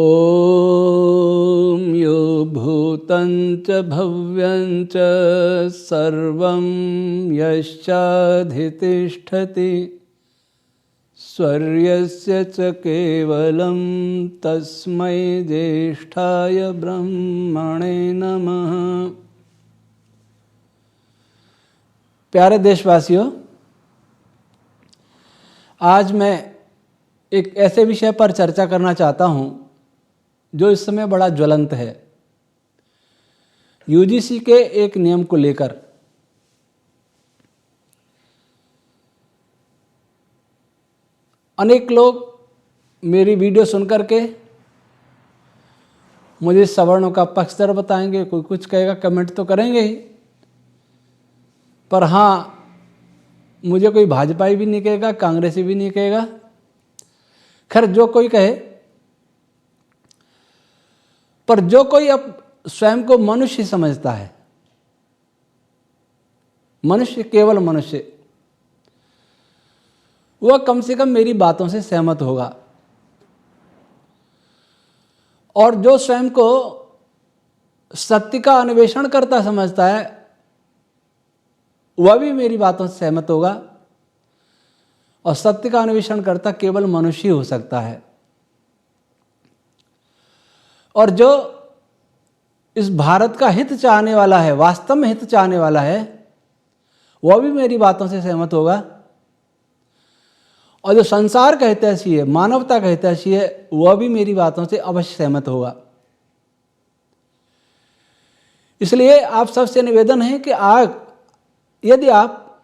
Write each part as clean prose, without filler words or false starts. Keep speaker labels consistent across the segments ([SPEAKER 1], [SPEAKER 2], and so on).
[SPEAKER 1] ॐ यो भूतं च भव्यं च सर्वं यश्चाधितिष्ठति स्वर्यस्य च केवलं तस्मै ज्येष्ठाय ब्रह्मणे नमः। प्यारे देशवासियों, आज मैं एक ऐसे विषय पर चर्चा करना चाहता हूं जो इस समय बड़ा ज्वलंत है। यूजीसी के एक नियम को लेकर अनेक लोग मेरी वीडियो सुनकर के मुझे सवर्णों का पक्षधर बताएंगे, कोई कुछ कहेगा, कमेंट तो करेंगे ही, पर हाँ, मुझे कोई भाजपाई भी नहीं कहेगा, कांग्रेसी भी नहीं कहेगा। खैर, जो कोई कहे, पर जो कोई अब स्वयं को मनुष्य समझता है, मनुष्य, केवल मनुष्य, वह कम से कम मेरी बातों से सहमत होगा। और जो स्वयं को सत्य का अन्वेषण करता समझता है, वह भी मेरी बातों से सहमत होगा। और सत्य का अन्वेषण करता केवल मनुष्य ही हो सकता है। और जो इस भारत का हित चाहने वाला है, वास्तव में हित चाहने वाला है, वह भी मेरी बातों से सहमत होगा। और जो संसार का हितैषी है, मानवता का हितैषी है, वह भी मेरी बातों से अवश्य सहमत होगा। इसलिए आप सबसे निवेदन है कि यदि आप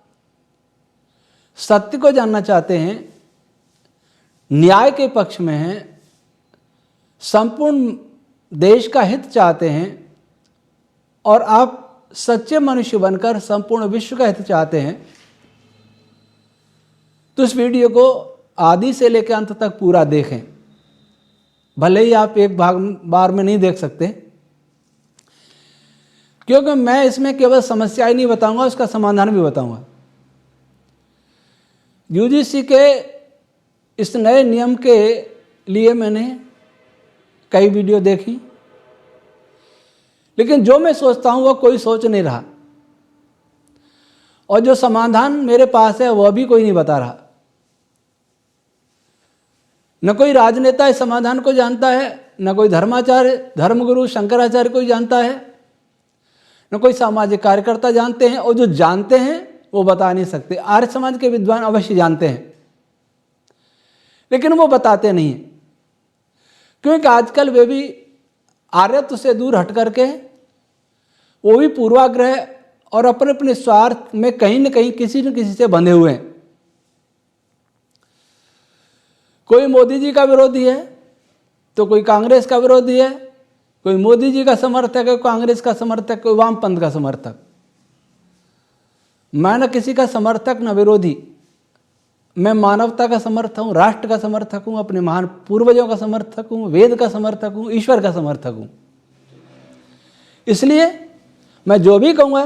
[SPEAKER 1] सत्य को जानना चाहते हैं, न्याय के पक्ष में हैं, संपूर्ण देश का हित चाहते हैं और आप सच्चे मनुष्य बनकर संपूर्ण विश्व का हित चाहते हैं, तो इस वीडियो को आदि से लेकर अंत तक पूरा देखें। भले ही आप एक बार में नहीं देख सकते, क्योंकि मैं इसमें केवल समस्या ही नहीं बताऊंगा, उसका समाधान भी बताऊंगा। यूजीसी के इस नए नियम के लिए मैंने कई वीडियो देखी, लेकिन जो मैं सोचता हूं वह कोई सोच नहीं रहा, और जो समाधान मेरे पास है वह भी कोई नहीं बता रहा। न कोई राजनेता इस समाधान को जानता है, न कोई धर्माचार्य, धर्मगुरु शंकराचार्य कोई जानता है, न कोई सामाजिक कार्यकर्ता जानते हैं, और जो जानते हैं वो बता नहीं सकते। आर्य समाज के विद्वान अवश्य जानते हैं, लेकिन वो बताते नहीं हैं, क्योंकि आजकल वे भी आर्यत्व से दूर हट करके वो भी पूर्वाग्रह और अपने अपने स्वार्थ में कहीं न कहीं किसी न किसी से बंधे हुए हैं। कोई मोदी जी का विरोधी है तो कोई कांग्रेस का विरोधी है, कोई मोदी जी का समर्थक है, कांग्रेस का समर्थक, कोई वामपंथ का समर्थक। मैं न किसी का समर्थक न विरोधी, मैं मानवता का समर्थक हूँ, राष्ट्र का समर्थक हूँ, अपने महान पूर्वजों का समर्थक हूँ, वेद का समर्थक हूँ, ईश्वर का समर्थक हूँ। इसलिए मैं जो भी कहूँगा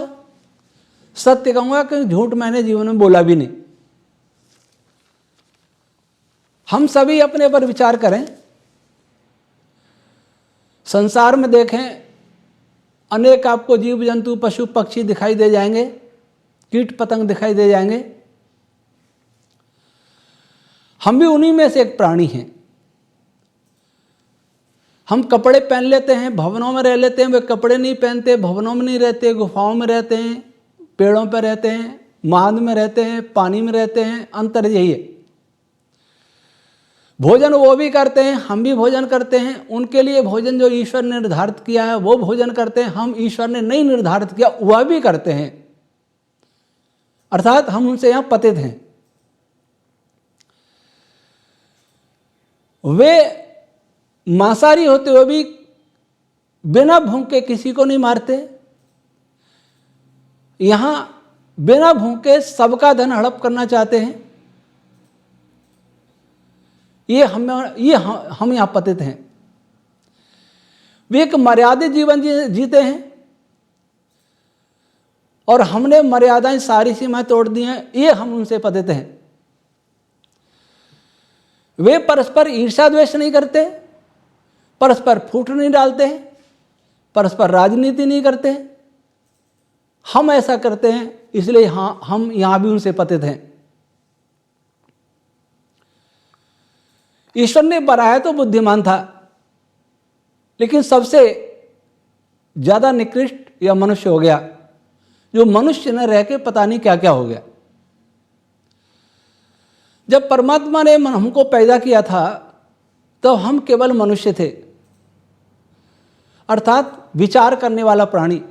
[SPEAKER 1] सत्य कहूँगा, कि झूठ मैंने जीवन में बोला भी नहीं। हम सभी अपने पर विचार करें, संसार में देखें, अनेक आपको जीव जंतु, पशु पक्षी दिखाई दे जाएंगे, कीट पतंग दिखाई दे जाएंगे। हम भी उन्हीं में से एक प्राणी हैं। हम कपड़े पहन लेते हैं, भवनों में रह लेते हैं, वे कपड़े नहीं पहनते, भवनों में नहीं रहते, गुफाओं में रहते हैं, पेड़ों पर रहते हैं, मांद में रहते हैं, पानी में रहते हैं। अंतर यही है। भोजन वो भी करते हैं, हम भी भोजन करते हैं। उनके लिए भोजन जो ईश्वर ने निर्धारित किया है वो भोजन करते हैं, हम ईश्वर ने नहीं निर्धारित किया वह भी करते हैं। अर्थात हम उनसे यहां पतित हैं। वे मांसाहारी होते हुए भी बिना भूखे किसी को नहीं मारते। यहां बिना भूखे सबका धन हड़प करना चाहते हैं। ये हम यहां पतित हैं। वे एक मर्यादित जीवन जीते हैं और हमने मर्यादाएं सारी सीमाएं तोड़ दी हैं, ये हम उनसे पतित हैं। वे परस्पर ईर्ष्या द्वेष नहीं करते, परस्पर फूट नहीं डालते हैं, परस्पर राजनीति नहीं करते हैं। हम ऐसा करते हैं, इसलिए हम यहां भी उनसे पतित हैं। ईश्वर ने बनाया तो बुद्धिमान था, लेकिन सबसे ज्यादा निकृष्ट यह मनुष्य हो गया, जो मनुष्य न रह के पता नहीं क्या क्या हो गया। जब परमात्मा ने हमको पैदा किया था तो हम केवल मनुष्य थे, अर्थात विचार करने वाला प्राणी,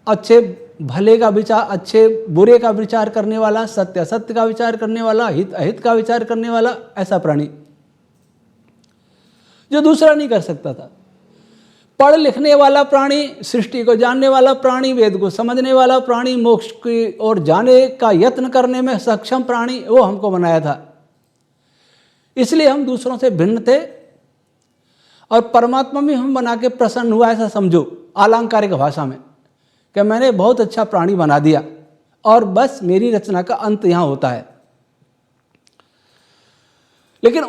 [SPEAKER 1] अच्छे भले का विचार, अच्छे बुरे का विचार करने वाला, सत्य असत्य का विचार करने वाला, हित अहित का विचार करने वाला, ऐसा प्राणी जो दूसरा नहीं कर सकता था। पढ़ लिखने वाला प्राणी, सृष्टि को जानने वाला प्राणी, वेद को समझने वाला प्राणी, मोक्ष की ओर जाने का यत्न करने में सक्षम प्राणी, वो हमको बनाया था। इसलिए हम दूसरों से भिन्न थे और परमात्मा भी हम बना के प्रसन्न हुआ, ऐसा समझो अलंकारिक भाषा में, कि मैंने बहुत अच्छा प्राणी बना दिया और बस मेरी रचना का अंत यहां होता है। लेकिन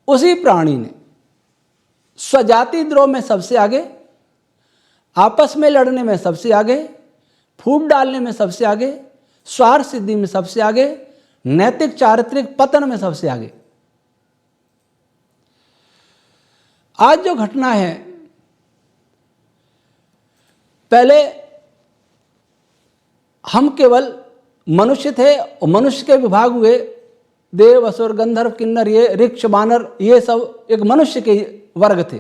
[SPEAKER 1] उसी प्राणी ने स्वजाति द्रोह में सबसे आगे, आपस में लड़ने में सबसे आगे, फूट डालने में सबसे आगे, स्वार्थ सिद्धि में सबसे आगे, नैतिक चारित्रिक पतन में सबसे आगे। आज जो घटना है, पहले हम केवल मनुष्य थे और मनुष्य के विभाग हुए, देव असुर गंधर्व किन्नर, ये ऋक्ष वानर, ये सब एक मनुष्य के वर्ग थे।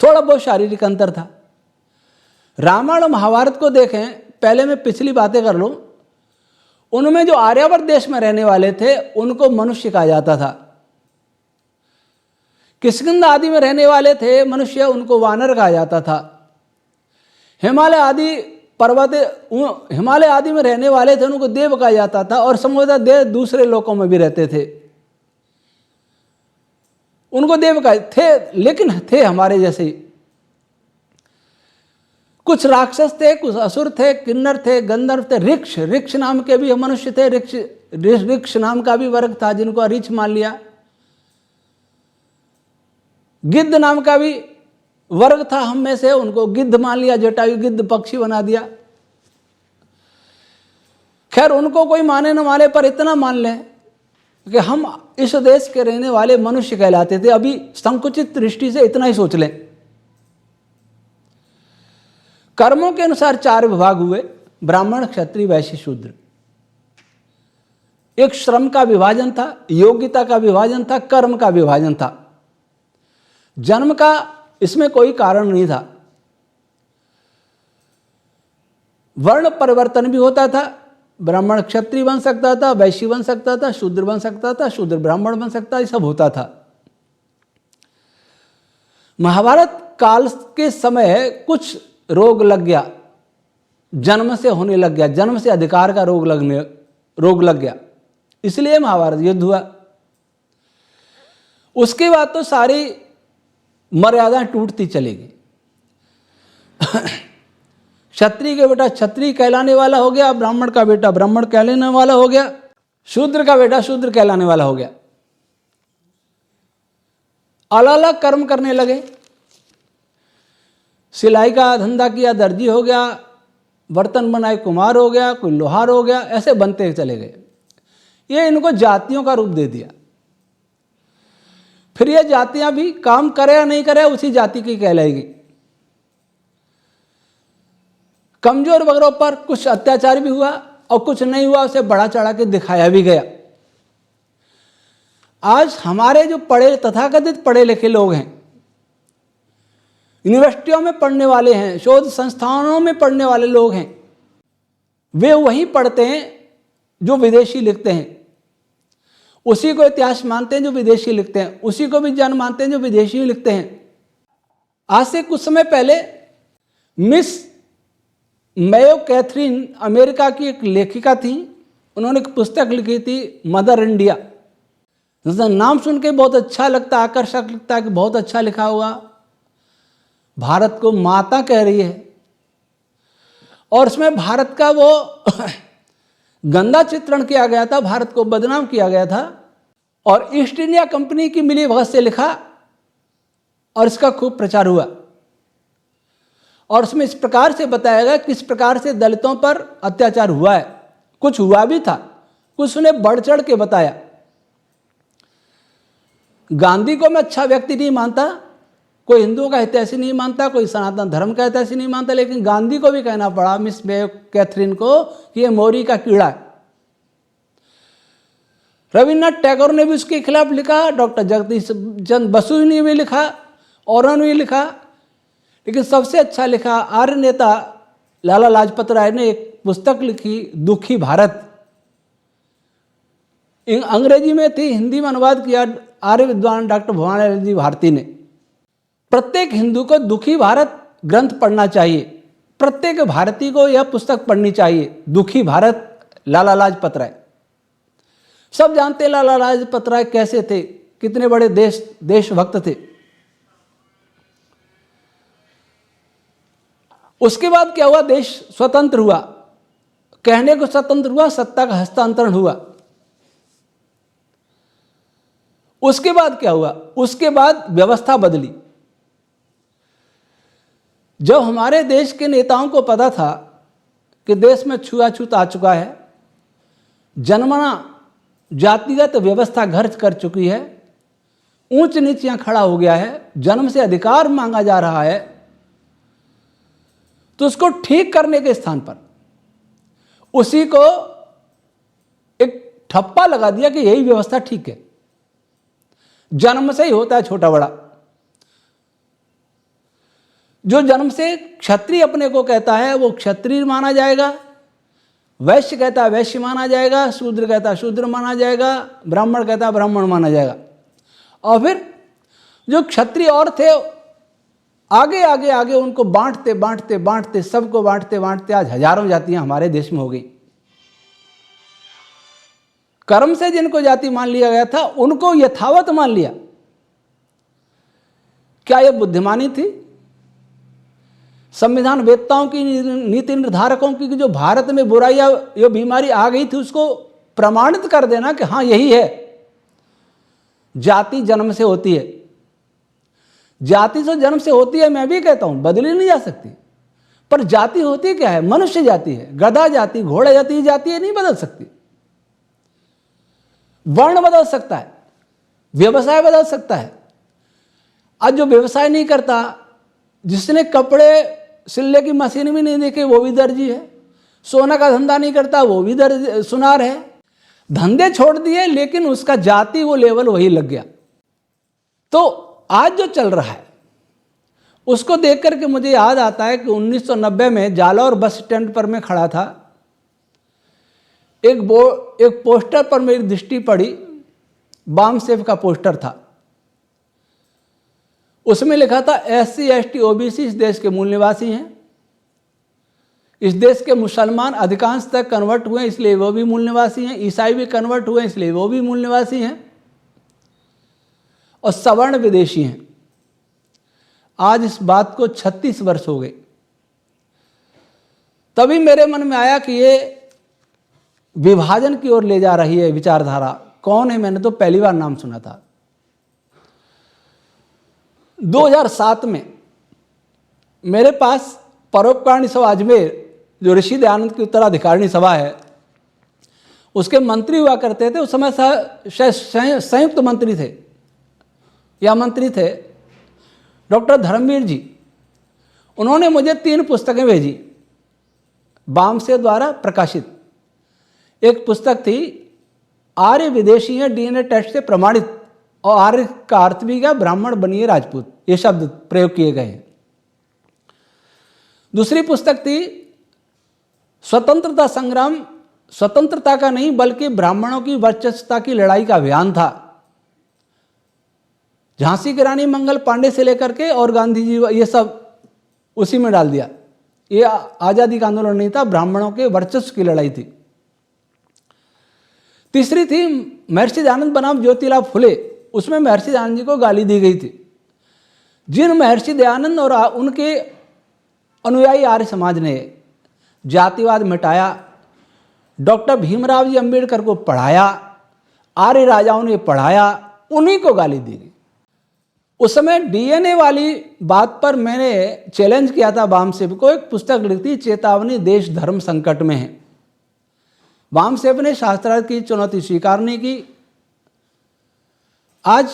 [SPEAKER 1] थोड़ा बहुत शारीरिक अंतर था। रामायण और महाभारत को देखें, पहले मैं पिछली बातें कर लूं, उनमें जो आर्यावर्त देश में रहने वाले थे उनको मनुष्य कहा जाता था। किष्किंधा आदि में रहने वाले थे मनुष्य, उनको वानर कहा जाता था। हिमालय आदि पर्वत, हिमालय आदि में रहने वाले थे उनको देव कहा जाता था, और संभवतः देव दूसरे लोकों में भी रहते थे, उनको देव कहा थे, लेकिन थे हमारे जैसे ही। कुछ राक्षस थे, कुछ असुर थे, किन्नर थे, गंधर्व थे, ऋक्ष नाम के भी मनुष्य थे। ऋक्ष नाम का भी वर्ग था जिनको ऋक्ष मान लिया। गिद्ध नाम का भी वर्ग था हम में से, उनको गिद्ध मान लिया, जटायु गिद्ध पक्षी बना दिया। खैर उनको कोई माने न माने, पर इतना मान लें कि हम इस देश के रहने वाले मनुष्य कहलाते थे। अभी संकुचित दृष्टि से इतना ही सोच लें। कर्मों के अनुसार 4 विभाग हुए, ब्राह्मण क्षत्रिय वैश्य शूद्र। एक श्रम का विभाजन था, योग्यता का विभाजन था, कर्म का विभाजन था। जन्म का इसमें कोई कारण नहीं था। वर्ण परिवर्तन भी होता था, ब्राह्मण क्षत्रिय बन सकता था, वैश्य बन सकता था, शूद्र बन सकता था, शूद्र ब्राह्मण बन सकता था, ये सब होता था। महाभारत काल के समय कुछ रोग लग गया, जन्म से होने लग गया, जन्म से अधिकार का रोग लग गया, इसलिए महाभारत युद्ध हुआ। उसके बाद तो सारी मर्यादा टूटती चलेगी। क्षत्रिय के बेटा क्षत्रिय कहलाने वाला हो गया, ब्राह्मण का बेटा ब्राह्मण कहलाने वाला हो गया, शूद्र का बेटा शूद्र कहलाने वाला हो गया। अलग अलग कर्म करने लगे। सिलाई का धंधा किया, दर्जी हो गया, बर्तन बनाए कुम्हार हो गया, कोई लोहार हो गया, ऐसे बनते चले गए। ये इनको जातियों का रूप दे दिया। फिर ये जातियां भी काम करे या नहीं करे उसी जाति की कहलाएगी। कमजोर वर्गों पर कुछ अत्याचार भी हुआ और कुछ नहीं हुआ, उसे बढ़ा चढ़ा के दिखाया भी गया। आज हमारे जो तथाकथित पढ़े लिखे लोग हैं, यूनिवर्सिटियों में पढ़ने वाले हैं, शोध संस्थानों में पढ़ने वाले लोग हैं, वे वही पढ़ते हैं जो विदेशी लिखते हैं, उसी को इतिहास मानते हैं जो विदेशी लिखते हैं, उसी को विज्ञान मानते हैं जो विदेशी लिखते हैं। आज से कुछ समय पहले मिस मेयो कैथरीन अमेरिका की एक लेखिका थी, उन्होंने एक पुस्तक लिखी थी मदर इंडिया। नाम सुन के बहुत अच्छा लगता, आकर्षक लगता है कि बहुत अच्छा लिखा हुआ, भारत को माता कह रही है। और उसमें भारत का वो गंदा चित्रण किया गया था, भारत को बदनाम किया गया था। और ईस्ट इंडिया कंपनी की मिलीभगत से लिखा और इसका खूब प्रचार हुआ। और उसमें इस प्रकार से बताया गया किस प्रकार से दलितों पर अत्याचार हुआ है। कुछ हुआ भी था, कुछ उन्हें बढ़ चढ़ के बताया। गांधी को मैं अच्छा व्यक्ति नहीं मानता, कोई हिंदुओं का हितैषी नहीं मानता, कोई सनातन धर्म का हितैषी नहीं मानता, लेकिन गांधी को भी कहना पड़ा मिस कैथरीन को कि ये मोरी का कीड़ा है। रविन्द्रनाथ टैगोर ने भी उसके खिलाफ लिखा, डॉक्टर जगदीश चंद्र बसु ने भी लिखा, औरों ने भी लिखा, लेकिन सबसे अच्छा लिखा आर्य नेता लाला लाजपत राय ने एक पुस्तक लिखी, दुखी भारत। अंग्रेजी में थी, हिंदी में अनुवाद किया आर्य विद्वान डॉक्टर भवानीलाल जी भारती ने। प्रत्येक हिंदू को दुखी भारत ग्रंथ पढ़ना चाहिए, प्रत्येक भारतीय को यह पुस्तक पढ़नी चाहिए, दुखी भारत, लाला लाजपत राय। सब जानते हैं लाला लाजपत राय कैसे थे, कितने बड़े देशभक्त थे। उसके बाद क्या हुआ, देश स्वतंत्र हुआ, कहने को स्वतंत्र हुआ, सत्ता का हस्तांतरण हुआ। उसके बाद क्या हुआ, उसके बाद व्यवस्था बदली। जब हमारे देश के नेताओं को पता था कि देश में छुआछूत आ चुका है, जनमना जातिगत व्यवस्था घर कर चुकी है, ऊंच नीच यहां खड़ा हो गया है, जन्म से अधिकार मांगा जा रहा है, तो उसको ठीक करने के स्थान पर उसी को एक ठप्पा लगा दिया कि यही व्यवस्था ठीक है। जन्म से ही होता है छोटा बड़ा। जो जन्म से क्षत्रिय अपने को कहता है वो क्षत्रिय माना जाएगा, वैश्य कहता है वैश्य माना जाएगा, शूद्र कहता है शूद्र माना जाएगा, ब्राह्मण कहता है ब्राह्मण माना जाएगा। और फिर जो क्षत्रिय और थे आगे आगे आगे उनको बांटते बांटते बांटते सबको बांटते बांटते आज हजारों जातियां हमारे देश में हो गई। कर्म से जिनको जाति मान लिया गया था उनको यथावत मान लिया। क्या यह बुद्धिमानी थी? संविधान वेत्ताओं की, नीति निर्धारकों की जो भारत में बुराइयां, ये बीमारी आ गई थी, उसको प्रमाणित कर देना कि हाँ यही है, जाति जन्म से होती है। जाति तो जन्म से होती है, मैं भी कहता हूं, बदली नहीं जा सकती। पर जाति होती क्या है? मनुष्य जाति है। गधा जाति, घोड़ा जाति, जाति नहीं बदल सकती। वर्ण बदल सकता है, व्यवसाय बदल सकता है। आज जो व्यवसाय नहीं करता, जिसने कपड़े सिलने की मशीन भी नहीं देखी, वो भी दर्जी है। सोना का धंधा नहीं करता, वो भी सुनार है। धंधे छोड़ दिए, लेकिन उसका जाति वो लेवल वही लग गया। तो आज जो चल रहा है उसको देख करके मुझे याद आता है कि 1990 में जालौर बस स्टैंड पर मैं खड़ा था। एक पोस्टर पर मेरी दृष्टि पड़ी, बाम सेफ का पोस्टर था। उसमें लिखा था SC ST OBC इस देश के मूल निवासी हैं। इस देश के मुसलमान अधिकांश तक कन्वर्ट हुए इसलिए वो भी मूल निवासी हैं, ईसाई भी कन्वर्ट हुए इसलिए वो भी मूल निवासी हैं, और सवर्ण विदेशी हैं। आज इस बात को 36 वर्ष हो गए। तभी मेरे मन में आया कि ये विभाजन की ओर ले जा रही है विचारधारा। कौन है? मैंने तो पहली बार नाम सुना था। 2007 में मेरे पास परोपकारिणी सभा अजमेर, जो ऋषि दयानंद की उत्तराधिकारिणी सभा है, उसके मंत्री हुआ करते थे। उस समय संयुक्त मंत्री थे या मंत्री थे डॉक्टर धर्मवीर जी। उन्होंने मुझे 3 पुस्तकें भेजी, बामसे द्वारा प्रकाशित। एक पुस्तक थी आर्य विदेशी है DNA टेस्ट से प्रमाणित, और आर्य का अर्थ भी क्या? ब्राह्मण बनिए राजपूत, ये शब्द प्रयोग किए गए हैं। दूसरी पुस्तक थी स्वतंत्रता संग्राम, स्वतंत्रता का नहीं बल्कि ब्राह्मणों की वर्चस्वता की लड़ाई का अभियान था। झांसी की रानी मंगल पांडे से लेकर के और गांधी जी, ये सब उसी में डाल दिया। ये आजादी का आंदोलन नहीं था, ब्राह्मणों के वर्चस्व की लड़ाई थी। तीसरी थी महर्षि दयानंद बनाम ज्योतिराव फुले। उसमें महर्षि दयानंद जी को गाली दी गई थी। जिन महर्षि दयानंद और उनके अनुयायी आर्य समाज ने जातिवाद मिटाया, डॉक्टर भीमराव जी अंबेडकर को पढ़ाया, आर्य राजाओं ने पढ़ाया, उन्हीं को गाली दी गई। उस समय डीएनए वाली बात पर मैंने चैलेंज किया था वामसेप को, एक पुस्तक लिखी चेतावनी देश धर्म संकट में है। वामसेप ने शास्त्रार्थ की चुनौती स्वीकार नहीं की। आज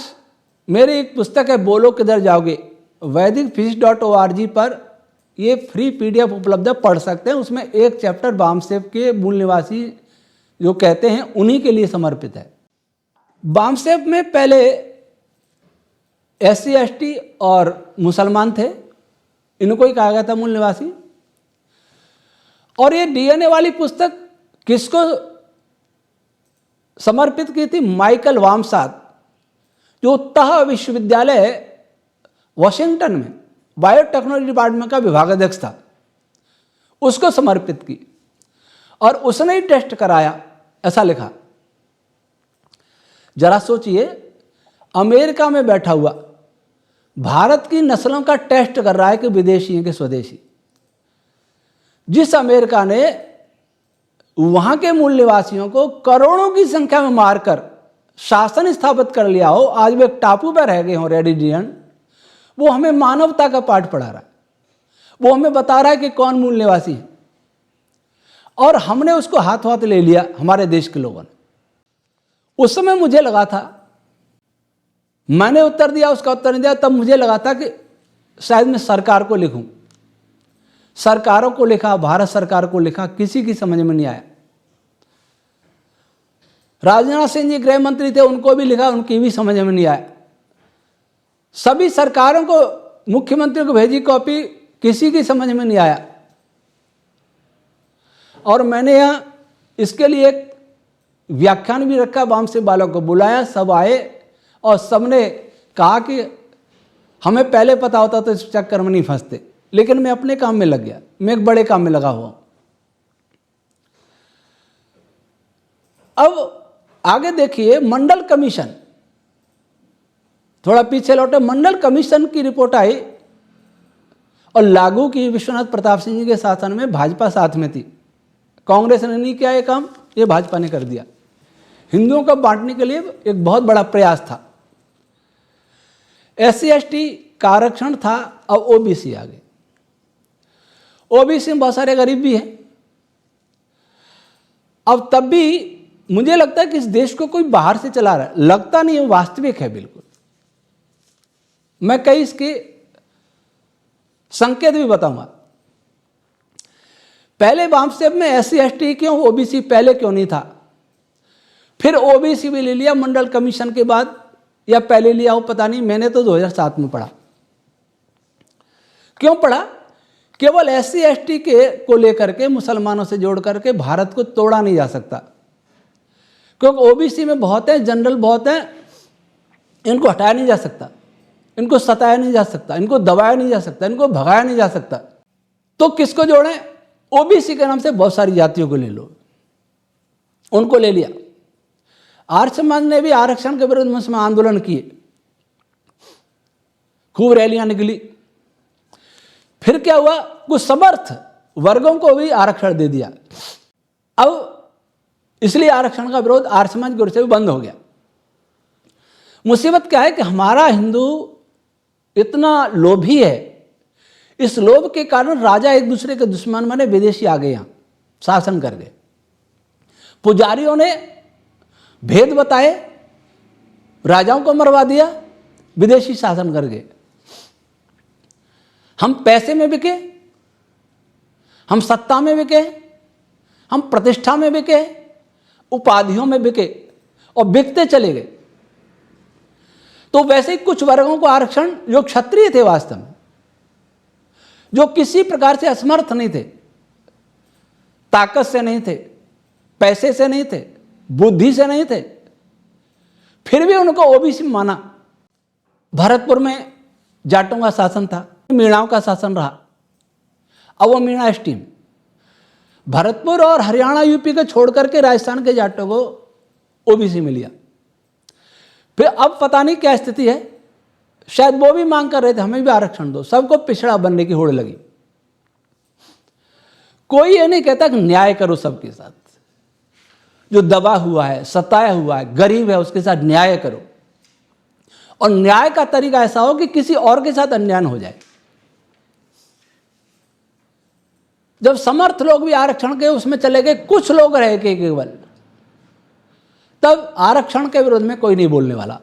[SPEAKER 1] मेरी एक पुस्तक है बोलो किधर जाओगे, वैदिकफिजिक्स.org पर ये फ्री पीडीएफ उपलब्ध है, पढ़ सकते हैं। उसमें एक चैप्टर वामसेप के मूल निवासी जो कहते हैं उन्हीं के लिए समर्पित है। वामसेप में पहले SC ST और मुसलमान थे, इनको ही कहा गया था मूल निवासी। और ये डीएनए वाली पुस्तक किसको समर्पित की थी? माइकल वामसात, जो तह विश्वविद्यालय वॉशिंगटन में बायोटेक्नोलॉजी डिपार्टमेंट का विभागाध्यक्ष था, उसको समर्पित की। और उसने ही टेस्ट कराया, ऐसा लिखा। जरा सोचिए, अमेरिका में बैठा हुआ भारत की नस्लों का टेस्ट कर रहा है कि विदेशी हैं कि स्वदेशी। जिस अमेरिका ने वहां के मूल निवासियों को करोड़ों की संख्या में मारकर शासन स्थापित कर लिया हो, आज वो एक टापू पर रह गए हो, रेड इंडियन, वो हमें मानवता का पाठ पढ़ा रहा है। वो हमें बता रहा है कि कौन मूल निवासी है, और हमने उसको हाथ हाथ ले लिया, हमारे देश के लोगों ने। उस समय मुझे लगा था, मैंने उत्तर दिया, उसका उत्तर नहीं दिया, तब मुझे लगा था कि शायद मैं सरकार को लिखूं। सरकारों को लिखा, भारत सरकार को लिखा, किसी की समझ में नहीं आया। राजनाथ सिंह जी गृह मंत्री थे, उनको भी लिखा, उनकी भी समझ में नहीं आया। सभी सरकारों को, मुख्यमंत्री को भेजी कॉपी, किसी की समझ में नहीं आया। और मैंने यहां इसके लिए एक व्याख्यान भी रखा, वामसेप वालों को बुलाया, सब आए और सबने कहा कि हमें पहले पता होता तो इस चक्कर में नहीं फंसते। लेकिन मैं अपने काम में लग गया, मैं एक बड़े काम में लगा हुआ। अब आगे देखिए, मंडल कमीशन, थोड़ा पीछे लौटे। मंडल कमीशन की रिपोर्ट आई और लागू की विश्वनाथ प्रताप सिंह जी के शासन में। भाजपा साथ में थी, कांग्रेस ने नहीं किया ये काम, ये भाजपा ने कर दिया। हिंदुओं को बांटने के लिए एक बहुत बड़ा प्रयास था। SC ST का आरक्षण था, अब OBC आ गए। OBC में बहुत सारे गरीब भी हैं। अब तब भी मुझे लगता है कि इस देश को कोई बाहर से चला रहा है, लगता नहीं है, वास्तविक है बिल्कुल। मैं कई इसके संकेत भी बताऊंगा। पहले वामसेप में SC ST क्यों, OBC पहले क्यों नहीं था? फिर OBC भी ले लिया मंडल कमीशन के बाद, या पहले लिया हो पता नहीं। मैंने तो 2007 में पढ़ा। क्यों पढ़ा? केवल SC ST को लेकर के, मुसलमानों से जोड़ करके भारत को तोड़ा नहीं जा सकता, क्योंकि OBC में बहुत है, जनरल बहुत है, इनको हटाया नहीं जा सकता, इनको सताया नहीं जा सकता, इनको दबाया नहीं जा सकता, इनको भगाया नहीं जा सकता। तो किसको जोड़ें? OBC के नाम से बहुत सारी जातियों को ले लो, उनको ले लिया। आर्य समाज ने भी आरक्षण के विरुद्ध में आंदोलन किए, खूब रैलियां निकली। फिर क्या हुआ? कुछ समर्थ वर्गों को भी आरक्षण दे दिया। अब इसलिए आरक्षण का विरोध आर्य समाज की ओर से भी बंद हो गया। मुसीबत क्या है कि हमारा हिंदू इतना लोभी है, इस लोभ के कारण राजा एक दूसरे के दुश्मन बने, विदेशी आ गए, यहां शासन कर गए। पुजारियों ने भेद बताए, राजाओं को मरवा दिया, विदेशी शासन कर गए। हम पैसे में बिके, हम सत्ता में बिके, हम प्रतिष्ठा में बिके, उपाधियों में बिके, और बिकते चले गए। तो वैसे ही कुछ वर्गों को आरक्षण, जो क्षत्रिय थे वास्तव में, जो किसी प्रकार से असमर्थ नहीं थे, ताकत से नहीं थे, पैसे से नहीं थे, बुद्धि से नहीं थे, फिर भी उनको OBC में माना। भरतपुर में जाटों का शासन था, मीणाओं का शासन रहा। अब वो मीणा ST में, भरतपुर और हरियाणा UP को छोड़ करके राजस्थान के जाटों को OBC में लिया। फिर अब पता नहीं क्या स्थिति है, शायद वो भी मांग कर रहे थे हमें भी आरक्षण दो, सबको पिछड़ा बनने की होड़ लगी। कोई ये नहीं कहता कि न्याय करो सबके साथ, जो दबा हुआ है, सताया हुआ है, गरीब है, उसके साथ न्याय करो। और न्याय का तरीका ऐसा हो कि किसी और के साथ अन्याय न हो जाए। जब समर्थ लोग भी आरक्षण के उसमें चले गए, कुछ लोग रहे के केवल, तब आरक्षण के विरोध में कोई नहीं बोलने वाला।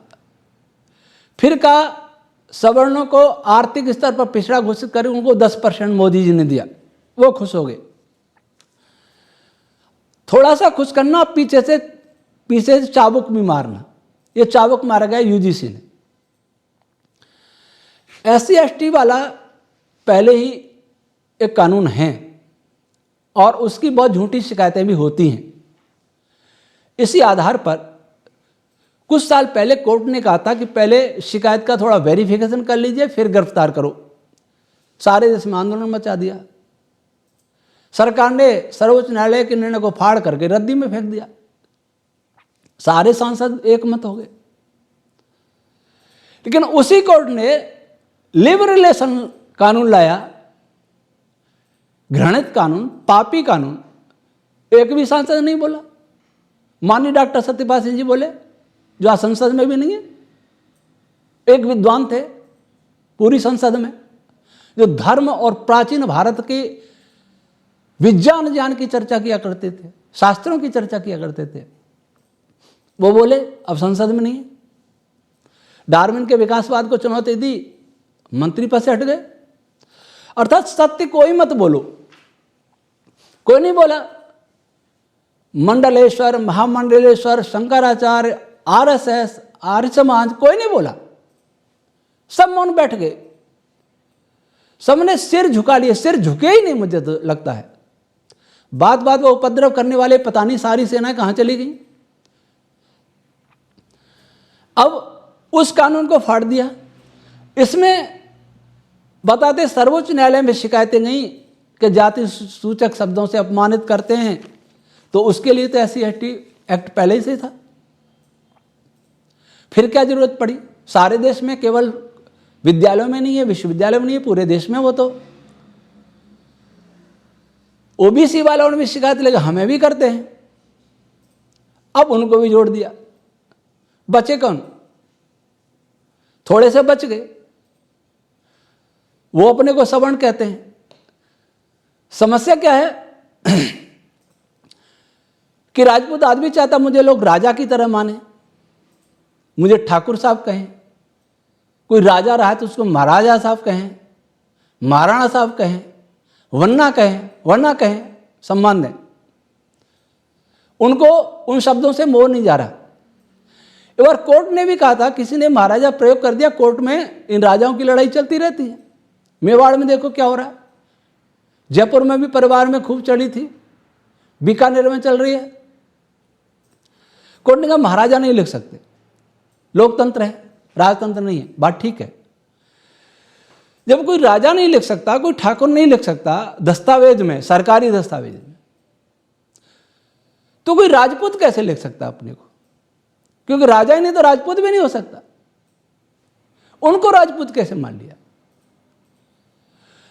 [SPEAKER 1] फिर कहा सवर्णों को आर्थिक स्तर पर पिछड़ा घोषित कर उनको 10% मोदी जी ने दिया, वो खुश हो गए। थोड़ा सा खुश करना, पीछे से चाबुक भी मारना। ये चाबुक मारा गया यूजीसी ने। SC ST वाला पहले ही एक कानून है और उसकी बहुत झूठी शिकायतें भी होती हैं। इसी आधार पर कुछ साल पहले कोर्ट ने कहा था कि पहले शिकायत का थोड़ा वेरिफिकेशन कर लीजिए, फिर गिरफ्तार करो। सारे देश में आंदोलन मचा दिया। सरकार ने सर्वोच्च न्यायालय के निर्णय को फाड़ करके रद्दी में फेंक दिया। सारे सांसद एक मत हो गए। लेकिन उसी कोर्ट ने लिबरलेशन कानून लाया, घृणित कानून, पापी कानून। एक भी सांसद नहीं बोला। माननीय डॉक्टर सत्यपाल सिंह जी बोले, जो आज संसद में भी नहीं है। एक विद्वान थे पूरी संसद में, जो धर्म और प्राचीन भारत के विज्ञान ज्ञान की चर्चा किया करते थे, शास्त्रों की चर्चा किया करते थे। वो बोले अब संसद में नहीं है। डार्विन के विकासवाद को चुनौती दी, मंत्री पद से हट गए। अर्थात सत्य कोई मत बोलो। कोई नहीं बोला। मंडलेश्वर, महामंडलेश्वर, शंकराचार्य, RSS, आर्य समाज, कोई नहीं बोला। सब मौन बैठ गए। सबने सिर झुका लिए। सिर झुके ही नहीं, मुझे तो लगता है। बात बात वो उपद्रव करने वाले पता नहीं सारी सेनाएं कहां चली गई। अब उस कानून को फाड़ दिया। इसमें बताते सर्वोच्च न्यायालय में शिकायतें गई कि जाति सूचक शब्दों से अपमानित करते हैं, तो उसके लिए तो SC ST एक्ट पहले ही से था। फिर क्या जरूरत पड़ी? सारे देश में, केवल विद्यालयों में नहीं है, विश्वविद्यालय में नहीं है, पूरे देश में। वो तो OBC वालों ने भी शिकायत लगे, हमें भी करते हैं। अब उनको भी जोड़ दिया। बचे कौन? थोड़े से बच गए। वो अपने को सवर्ण कहते हैं। समस्या क्या है कि राजपूत आदमी चाहता मुझे लोग राजा की तरह माने, मुझे ठाकुर साहब कहें। कोई राजा रहा है तो उसको महाराजा साहब कहें, महाराणा साहब कहें, वन्ना कहें, सम्मान दें। उनको उन शब्दों से मोह नहीं जा रहा। एक बार कोर्ट ने भी कहा था, किसी ने महाराजा प्रयोग कर दिया, कोर्ट में इन राजाओं की लड़ाई चलती रहती है। मेवाड़ में देखो क्या हो रहा है। जयपुर में भी परिवार में खूब चढ़ी थी, बीकानेर में चल रही है। कोर्ट ने कहा महाराजा नहीं लिख सकते, लोकतंत्र है, राजतंत्र नहीं है। बात ठीक है। जब कोई राजा नहीं लिख सकता, कोई ठाकुर नहीं लिख सकता दस्तावेज में, सरकारी दस्तावेज में, तो कोई राजपूत कैसे लिख सकता अपने को? क्योंकि राजा ही नहीं तो राजपूत भी नहीं हो सकता। उनको राजपूत कैसे मान लिया?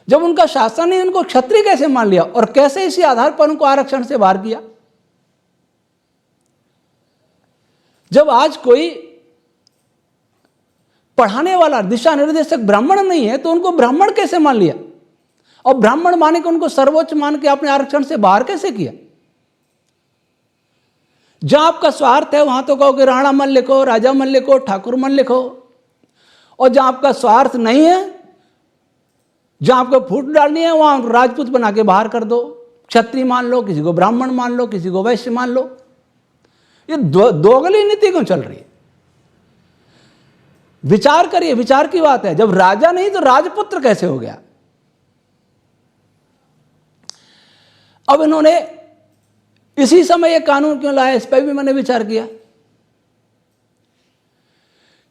[SPEAKER 1] जब उनका शासन नहीं, उनको क्षत्रिय कैसे मान लिया? और कैसे इसी आधार पर उनको आरक्षण से बाहर किया? जब आज कोई पढ़ाने वाला, दिशा निर्देशक ब्राह्मण नहीं है, तो उनको ब्राह्मण कैसे मान लिया? और ब्राह्मण माने के उनको सर्वोच्च मान के अपने आरक्षण से बाहर कैसे किया? जहां आपका स्वार्थ है वहां तो कहो कि राणा मन लिखो, राजा मन लिखो, ठाकुर मन लिखो। और जहां आपका स्वार्थ नहीं है, जहां आपको फूट डालनी है, वहां राजपूत बना के बाहर कर दो। क्षत्रिय मान लो, किसी को ब्राह्मण मान लो, किसी को वैश्य मान लो। ये दोगली नीति क्यों चल रही है? विचार करिए, विचार की बात है। जब राजा नहीं तो राजपुत्र कैसे हो गया? अब इन्होंने इसी समय यह कानून क्यों लाया, इस पर भी मैंने विचार किया।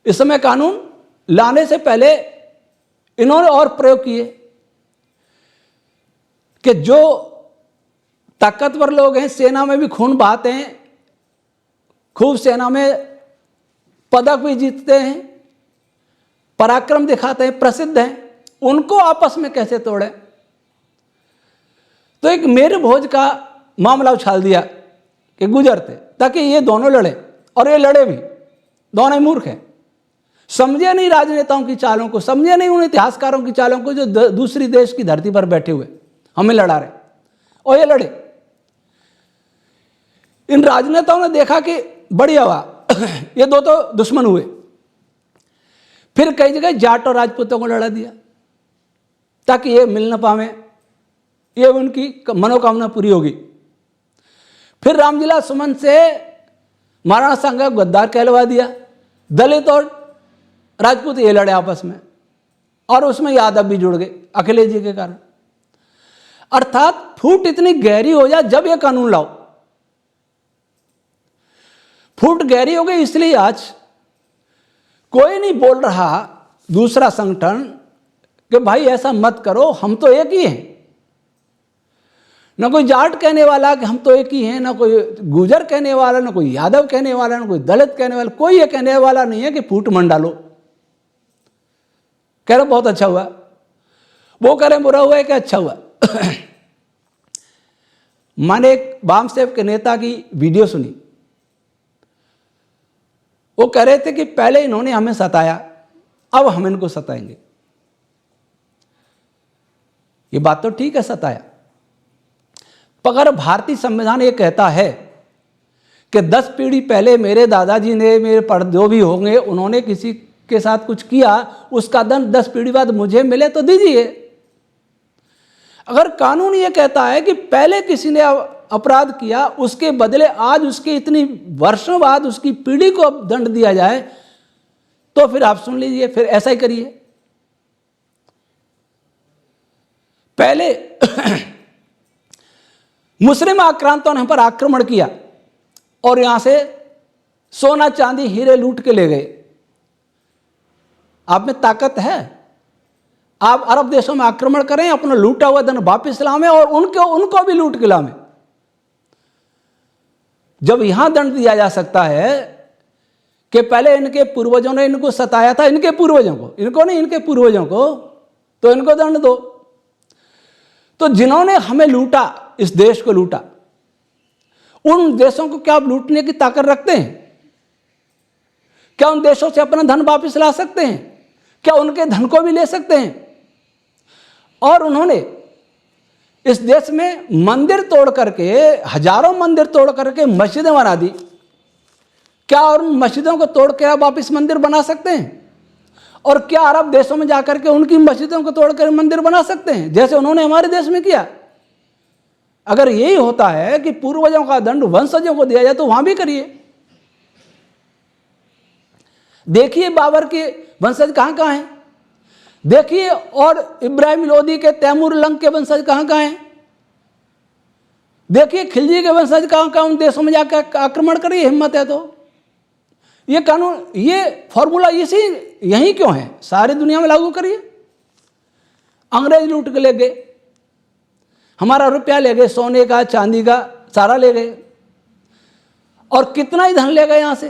[SPEAKER 1] इस समय कानून लाने से पहले इन्होंने और प्रयोग किए कि जो ताकतवर लोग हैं, सेना में भी खून बहाते हैं, खूब सेना में पदक भी जीतते हैं, पराक्रम दिखाते हैं, प्रसिद्ध हैं, उनको आपस में कैसे तोड़े? तो एक मेर भोज का मामला उछाल दिया कि गुजर थे, ताकि ये दोनों लड़े, और ये लड़े भी, दोनों ही मूर्ख हैं, समझे नहीं राजनेताओं की चालों को, समझे नहीं उन इतिहासकारों की चालों को जो दूसरी देश की धरती पर बैठे हुए हमें लड़ा रहे, और ये लड़े। इन राजनेताओं ने देखा कि बढ़िया हुआ ये दो तो दुश्मन हुए, फिर कई जगह जाट और राजपूतों को लड़ा दिया ताकि ये मिल न पावे, ये उनकी मनोकामना पूरी होगी। फिर रामलीला सुमन से महाराणा सांगा गद्दार कहलवा दिया, दलित और राजपूत ये लड़े आपस में, और उसमें यादव भी जुड़ गए अखिलेश जी के कारण। अर्थात फूट इतनी गहरी हो जाए जब ये कानून लाओ, फूट गहरी हो गई, इसलिए आज कोई नहीं बोल रहा दूसरा संगठन कि भाई ऐसा मत करो, हम तो एक ही हैं। न कोई जाट कहने वाला कि हम तो एक ही हैं, न कोई गुजर कहने वाला, न कोई यादव कहने वाला, न कोई दलित कहने वाला, कोई ये कहने वाला नहीं है कि फूट मन डालो। कह रहे बहुत अच्छा हुआ, वो कह रहे बुरा हुआ है कि अच्छा हुआ। मैंने एक वामसेव के नेता की वीडियो सुनी, वो कह रहे थे कि पहले इन्होंने हमें सताया, अब हम इनको सताएंगे। ये बात तो ठीक है, सताया, पर भारतीय संविधान ये कहता है कि 10 पीढ़ी पहले मेरे दादाजी ने, मेरे जो भी होंगे, उन्होंने किसी के साथ कुछ किया, उसका दंड 10 पीढ़ी बाद मुझे मिले तो दीजिए। अगर कानून ये कहता है कि पहले किसी ने अपराध किया, उसके बदले आज उसके इतनी वर्षों बाद उसकी पीढ़ी को दंड दिया जाए, तो फिर आप सुन लीजिए, फिर ऐसा ही करिए। पहले मुस्लिम आक्रांतों ने हम पर आक्रमण किया और यहां से सोना चांदी हीरे लूट के ले गए। आप में ताकत है, आप अरब देशों में आक्रमण करें, अपना लूटा हुआ धन वापिस लावें और उनको भी लूट के लावें। जब यहां दंड दिया जा सकता है कि पहले इनके पूर्वजों ने इनको सताया था, इनके पूर्वजों को, इनको नहीं, इनके पूर्वजों को, तो इनको दंड दो। तो जिन्होंने हमें लूटा, इस देश को लूटा, उन देशों को क्या आप लूटने की ताकत रखते हैं? क्या उन देशों से अपना धन वापस ला सकते हैं? क्या उनके धन को भी ले सकते हैं? और उन्होंने इस देश में मंदिर तोड़ करके, हजारों मंदिर तोड़ करके मस्जिदें बना दी। क्या और उन मस्जिदों को तोड़ के आप वापस मंदिर बना सकते हैं? और क्या अरब देशों में जाकर के उनकी मस्जिदों को तोड़कर मंदिर बना सकते हैं, जैसे उन्होंने हमारे देश में किया? अगर यही होता है कि पूर्वजों का दंड वंशजों को दिया जाए, तो वहां भी करिए। देखिए बाबर के वंशज कहां कहां हैं, देखिए, और इब्राहिम लोदी के, तैमूर लंग के वंशज कहां कहां हैं, देखिए खिलजी के वंशज कहां कहां उन देशों में जाकर आक्रमण करिए, हिम्मत है तो। ये कानून, ये फॉर्मूला यही क्यों है? सारी दुनिया में लागू करिए। अंग्रेज लूट के ले गए, हमारा रुपया ले गए, सोने का, चांदी का, सारा ले गए, और कितना ही धन ले गए यहां से,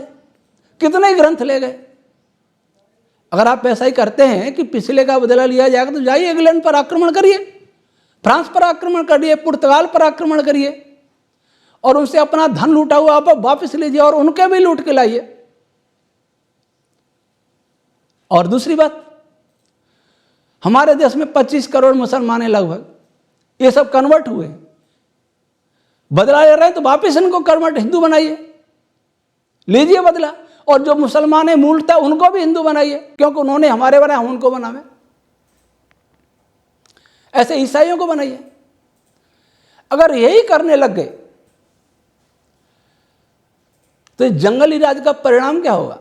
[SPEAKER 1] कितने ही ग्रंथ ले गए। अगर आप ऐसा ही करते हैं कि पिछले का बदला लिया जाएगा, तो जाइए इंग्लैंड पर आक्रमण करिए, फ्रांस पर आक्रमण करिए, पुर्तगाल पर आक्रमण करिए, और उनसे अपना धन लूटा हुआ आप वापस लीजिए और उनके भी लूट के लाइए। और दूसरी बात, हमारे देश में 25 करोड़ मुसलमान हैं लगभग, ये सब कन्वर्ट हुए, बदला ले रहे हैं, तो वापस इनको कन्वर्ट हिंदू बनाइए, लीजिए बदला। और जो मुसलमान है मूलतः, उनको भी हिंदू बनाइए, क्योंकि उन्होंने हमारे बनाया, हम उनको बनावे। ऐसे ईसाइयों को बनाइए। अगर यही करने लग गए तो इस जंगली राज का परिणाम क्या होगा?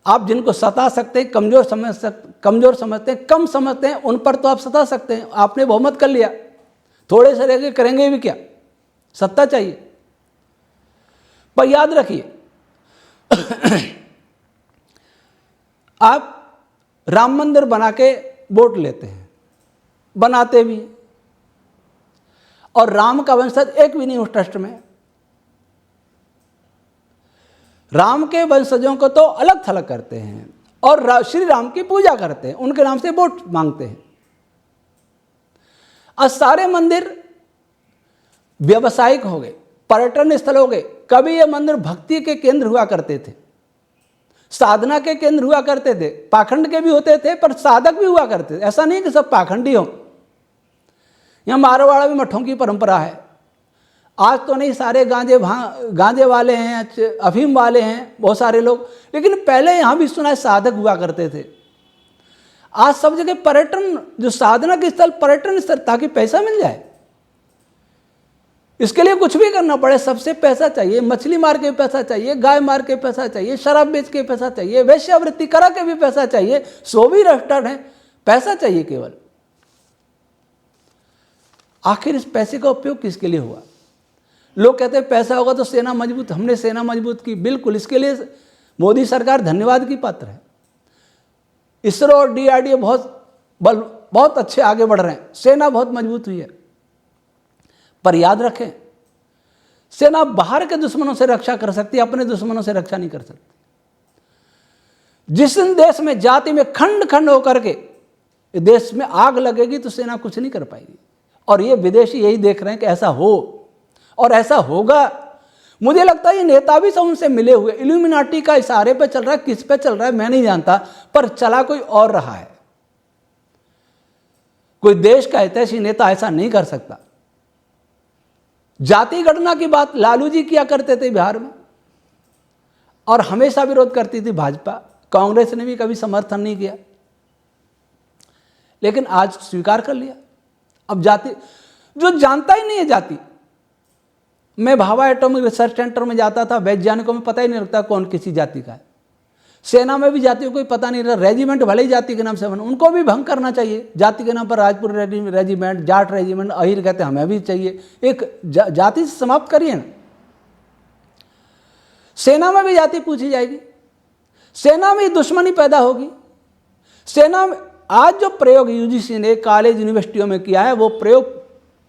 [SPEAKER 1] आप जिनको सता सकते हैं, कमजोर समझते हैं, कम समझते हैं, उन पर तो आप सता सकते हैं। आपने बहुमत कर लिया, थोड़े से रह गए, करेंगे भी क्या? सत्ता चाहिए। पर याद रखिए, आप राम मंदिर बना के वोट लेते हैं, बनाते भी, और राम का वंशज एक भी नहीं उस ट्रस्ट में। राम के वंशजों को तो अलग थलग करते हैं और श्री राम की पूजा करते हैं, उनके नाम से वोट मांगते हैं। आज सारे मंदिर व्यवसायिक हो गए, पर्यटन स्थल हो गए। कभी ये मंदिर भक्ति के केंद्र हुआ करते थे, साधना के केंद्र हुआ करते थे, पाखंड के भी होते थे पर साधक भी हुआ करते थे। ऐसा नहीं कि सब पाखंडी हो। यहाँ मारवाड़ा भी मठों की परंपरा है। आज तो नहीं, सारे गांजे वाले हैं, अफीम वाले हैं बहुत सारे लोग, लेकिन पहले यहाँ भी सुना है साधक हुआ करते थे। आज सब जगह पर्यटन, जो साधना के स्थल पर्यटन स्थल, ताकि पैसा मिल जाए। इसके लिए कुछ भी करना पड़े, सबसे पैसा चाहिए। मछली मार के पैसा चाहिए, गाय मार के पैसा चाहिए, शराब बेच के पैसा चाहिए, वेश्यावृत्ति करा के भी पैसा चाहिए, 100 भी रेस्टोरेंट है, पैसा चाहिए केवल। आखिर इस पैसे का उपयोग किसके लिए हुआ? लोग कहते हैं पैसा होगा तो सेना मजबूत, हमने सेना मजबूत की। बिल्कुल, इसके लिए मोदी सरकार धन्यवाद की पात्र है। इसरो और DRDO बहुत अच्छे आगे बढ़ रहे हैं, सेना बहुत मजबूत हुई है। पर याद रखें, सेना बाहर के दुश्मनों से रक्षा कर सकती है, अपने दुश्मनों से रक्षा नहीं कर सकती। जिस देश में जाति में खंड खंड होकर के देश में आग लगेगी तो सेना कुछ नहीं कर पाएगी। और ये विदेशी यही देख रहे हैं कि ऐसा हो और ऐसा होगा। मुझे लगता है ये नेता भी सब उनसे मिले हुए, इल्यूमिनाटी का इशारे पे चल रहा है। किस पे चल रहा है मैं नहीं जानता, पर चला कोई और रहा है। कोई देश का हितैषी नेता ऐसा नहीं कर सकता। जाति गणना की बात लालू जी किया करते थे बिहार में, और हमेशा विरोध करती थी भाजपा। कांग्रेस ने भी कभी समर्थन नहीं किया, लेकिन आज स्वीकार कर लिया। अब जाति, जो जानता ही नहीं है जाति। मैं भाभा एटॉमिक रिसर्च सेंटर में जाता था, वैज्ञानिकों में पता ही नहीं लगता कौन किसी जाति का है। सेना में भी जातियों को कोई पता नहीं रहा। रेजिमेंट भले ही जाति के नाम से बना, उनको भी भंग करना चाहिए। जाति के नाम पर राजपुर रेजिमेंट, जाट रेजिमेंट, अहिर कहते हैं, हमें भी चाहिए। एक जाति से समाप्त करिए ना। सेना में भी जाति पूछी जाएगी, सेना में दुश्मनी पैदा होगी। सेना में आज जो प्रयोग UGC ने कॉलेज यूनिवर्सिटियों में किया है, वो प्रयोग,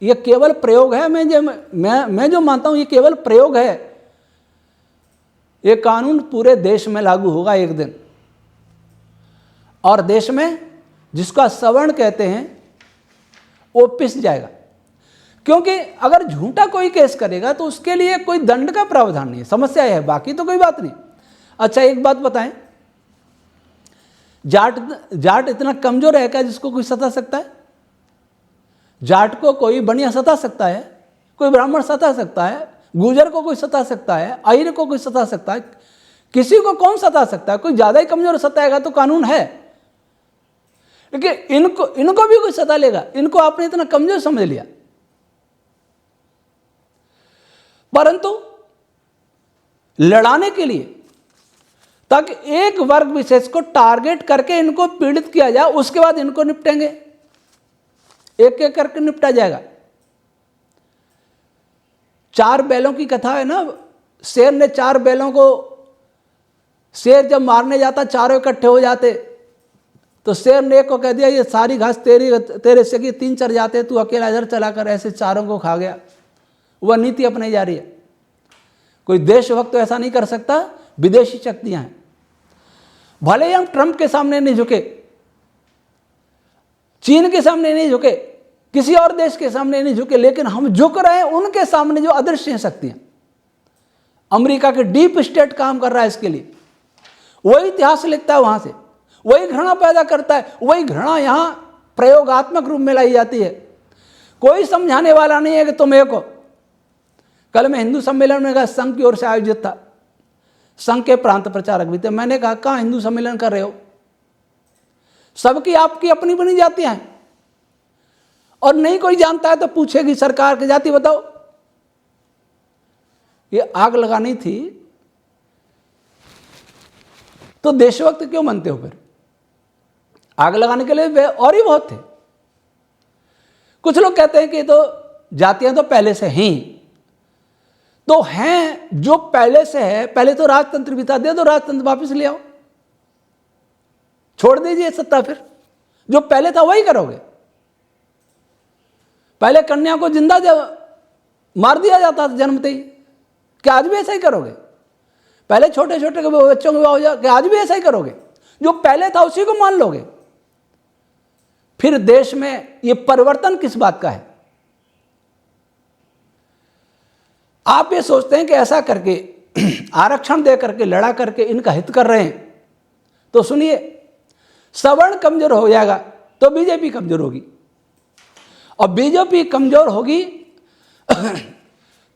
[SPEAKER 1] ये केवल प्रयोग है। मैं जो मानता हूं ये केवल प्रयोग है। ये कानून पूरे देश में लागू होगा एक दिन, और देश में जिसका सवर्ण कहते हैं वो पिस जाएगा। क्योंकि अगर झूठा कोई केस करेगा तो उसके लिए कोई दंड का प्रावधान नहीं है। समस्या है, बाकी तो कोई बात नहीं। अच्छा, एक बात बताएं, जाट इतना कमजोर है क्या जिसको कोई सता सकता है? जाट को कोई बनिया सता सकता है, कोई ब्राह्मण सता सकता है, गुर्जर को कोई सता सकता है, अहिर को कोई सता सकता है, किसी को कौन सता सकता है? कोई ज्यादा ही कमजोर सताएगा तो कानून है। लेकिन इनको भी कोई सता लेगा, इनको आपने इतना कमजोर समझ लिया। परंतु लड़ाने के लिए, ताकि एक वर्ग विशेष को टारगेट करके इनको पीड़ित किया जाए, उसके बाद इनको निपटेंगे, एक एक करके निपटा जाएगा। 4 बैलों की कथा है ना। शेर ने 4 बैलों को, शेर जब मारने जाता चारों इकट्ठे हो जाते, तो शेर ने एक को कह दिया ये सारी घास तेरे से की 3 चर जाते, तू अकेला इधर चला कर, ऐसे चारों को खा गया। वह नीति अपनाई जा रही है। कोई देशभक्त तो ऐसा नहीं कर सकता, विदेशी शक्तियां हैं। भले ही हम ट्रंप के सामने नहीं झुके, चीन के सामने नहीं झुके, किसी और देश के सामने नहीं झुके, लेकिन हम झुक रहे हैं उनके सामने जो अदृश्य शक्तियां। अमेरिका के डीप स्टेट काम कर रहा है इसके लिए। वही इतिहास लिखता है वहां से, वही घृणा पैदा करता है, वही घृणा यहां प्रयोगात्मक रूप में लाई जाती है। कोई समझाने वाला नहीं है कि तुम एक हो। कल मैं हिंदू सम्मेलन में गया, संघ की ओर से आयोजित था, संघ के प्रांत प्रचारक भी थे। मैंने कहा कहाँ हिंदू सम्मेलन कर रहे हो? सबकी आपकी अपनी बनी जातियां हैं, और नहीं कोई जानता है तो पूछेगी सरकार की जाति बताओ। ये आग लगानी थी तो देशभक्त क्यों बनते हो? फिर आग लगाने के लिए वे और ही बहुत थे। कुछ लोग कहते हैं कि तो जातियां तो पहले से हैं, तो हैं जो पहले से है। पहले तो राजतंत्र भी था, दे दो राजतंत्र, वापस ले आओ, छोड़ दीजिए सत्ता। फिर जो पहले था वही करोगे। पहले कन्या को जिंदा मार दिया जाता था जन्मते ही, क्या आज भी ऐसा ही करोगे? पहले छोटे छोटे बच्चों के विवाह हो जाए, क्या आज भी ऐसा ही करोगे? जो पहले था उसी को मान लोगे? फिर देश में ये परिवर्तन किस बात का है? आप ये सोचते हैं कि ऐसा करके आरक्षण दे करके लड़ा करके इनका हित कर रहे हैं, तो सुनिए, सवर्ण कमजोर हो जाएगा तो बीजेपी कमजोर होगी, और बीजेपी कमजोर होगी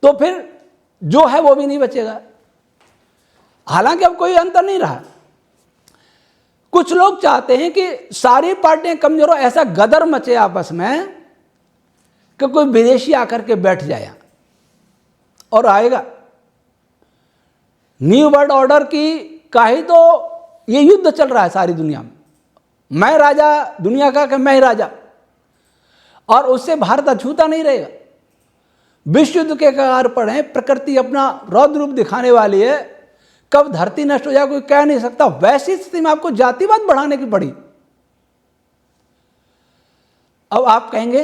[SPEAKER 1] तो फिर जो है वो भी नहीं बचेगा। हालांकि अब कोई अंतर नहीं रहा। कुछ लोग चाहते हैं कि सारी पार्टियां कमजोर हो, ऐसा गदर मचे आपस में कि कोई विदेशी आकर के बैठ जाए और आएगा। न्यू वर्ल्ड ऑर्डर की का ही तो ये युद्ध चल रहा है सारी दुनिया में। मैं राजा दुनिया का कि मैं ही राजा, और उससे भारत अछूता नहीं रहेगा। विश्व युद्ध के कगार पर है, प्रकृति अपना रौद्र रूप दिखाने वाली है, कब धरती नष्ट हो जाए कोई कह नहीं सकता। वैसी स्थिति में आपको जातिवाद बढ़ाने की पड़ी। अब आप कहेंगे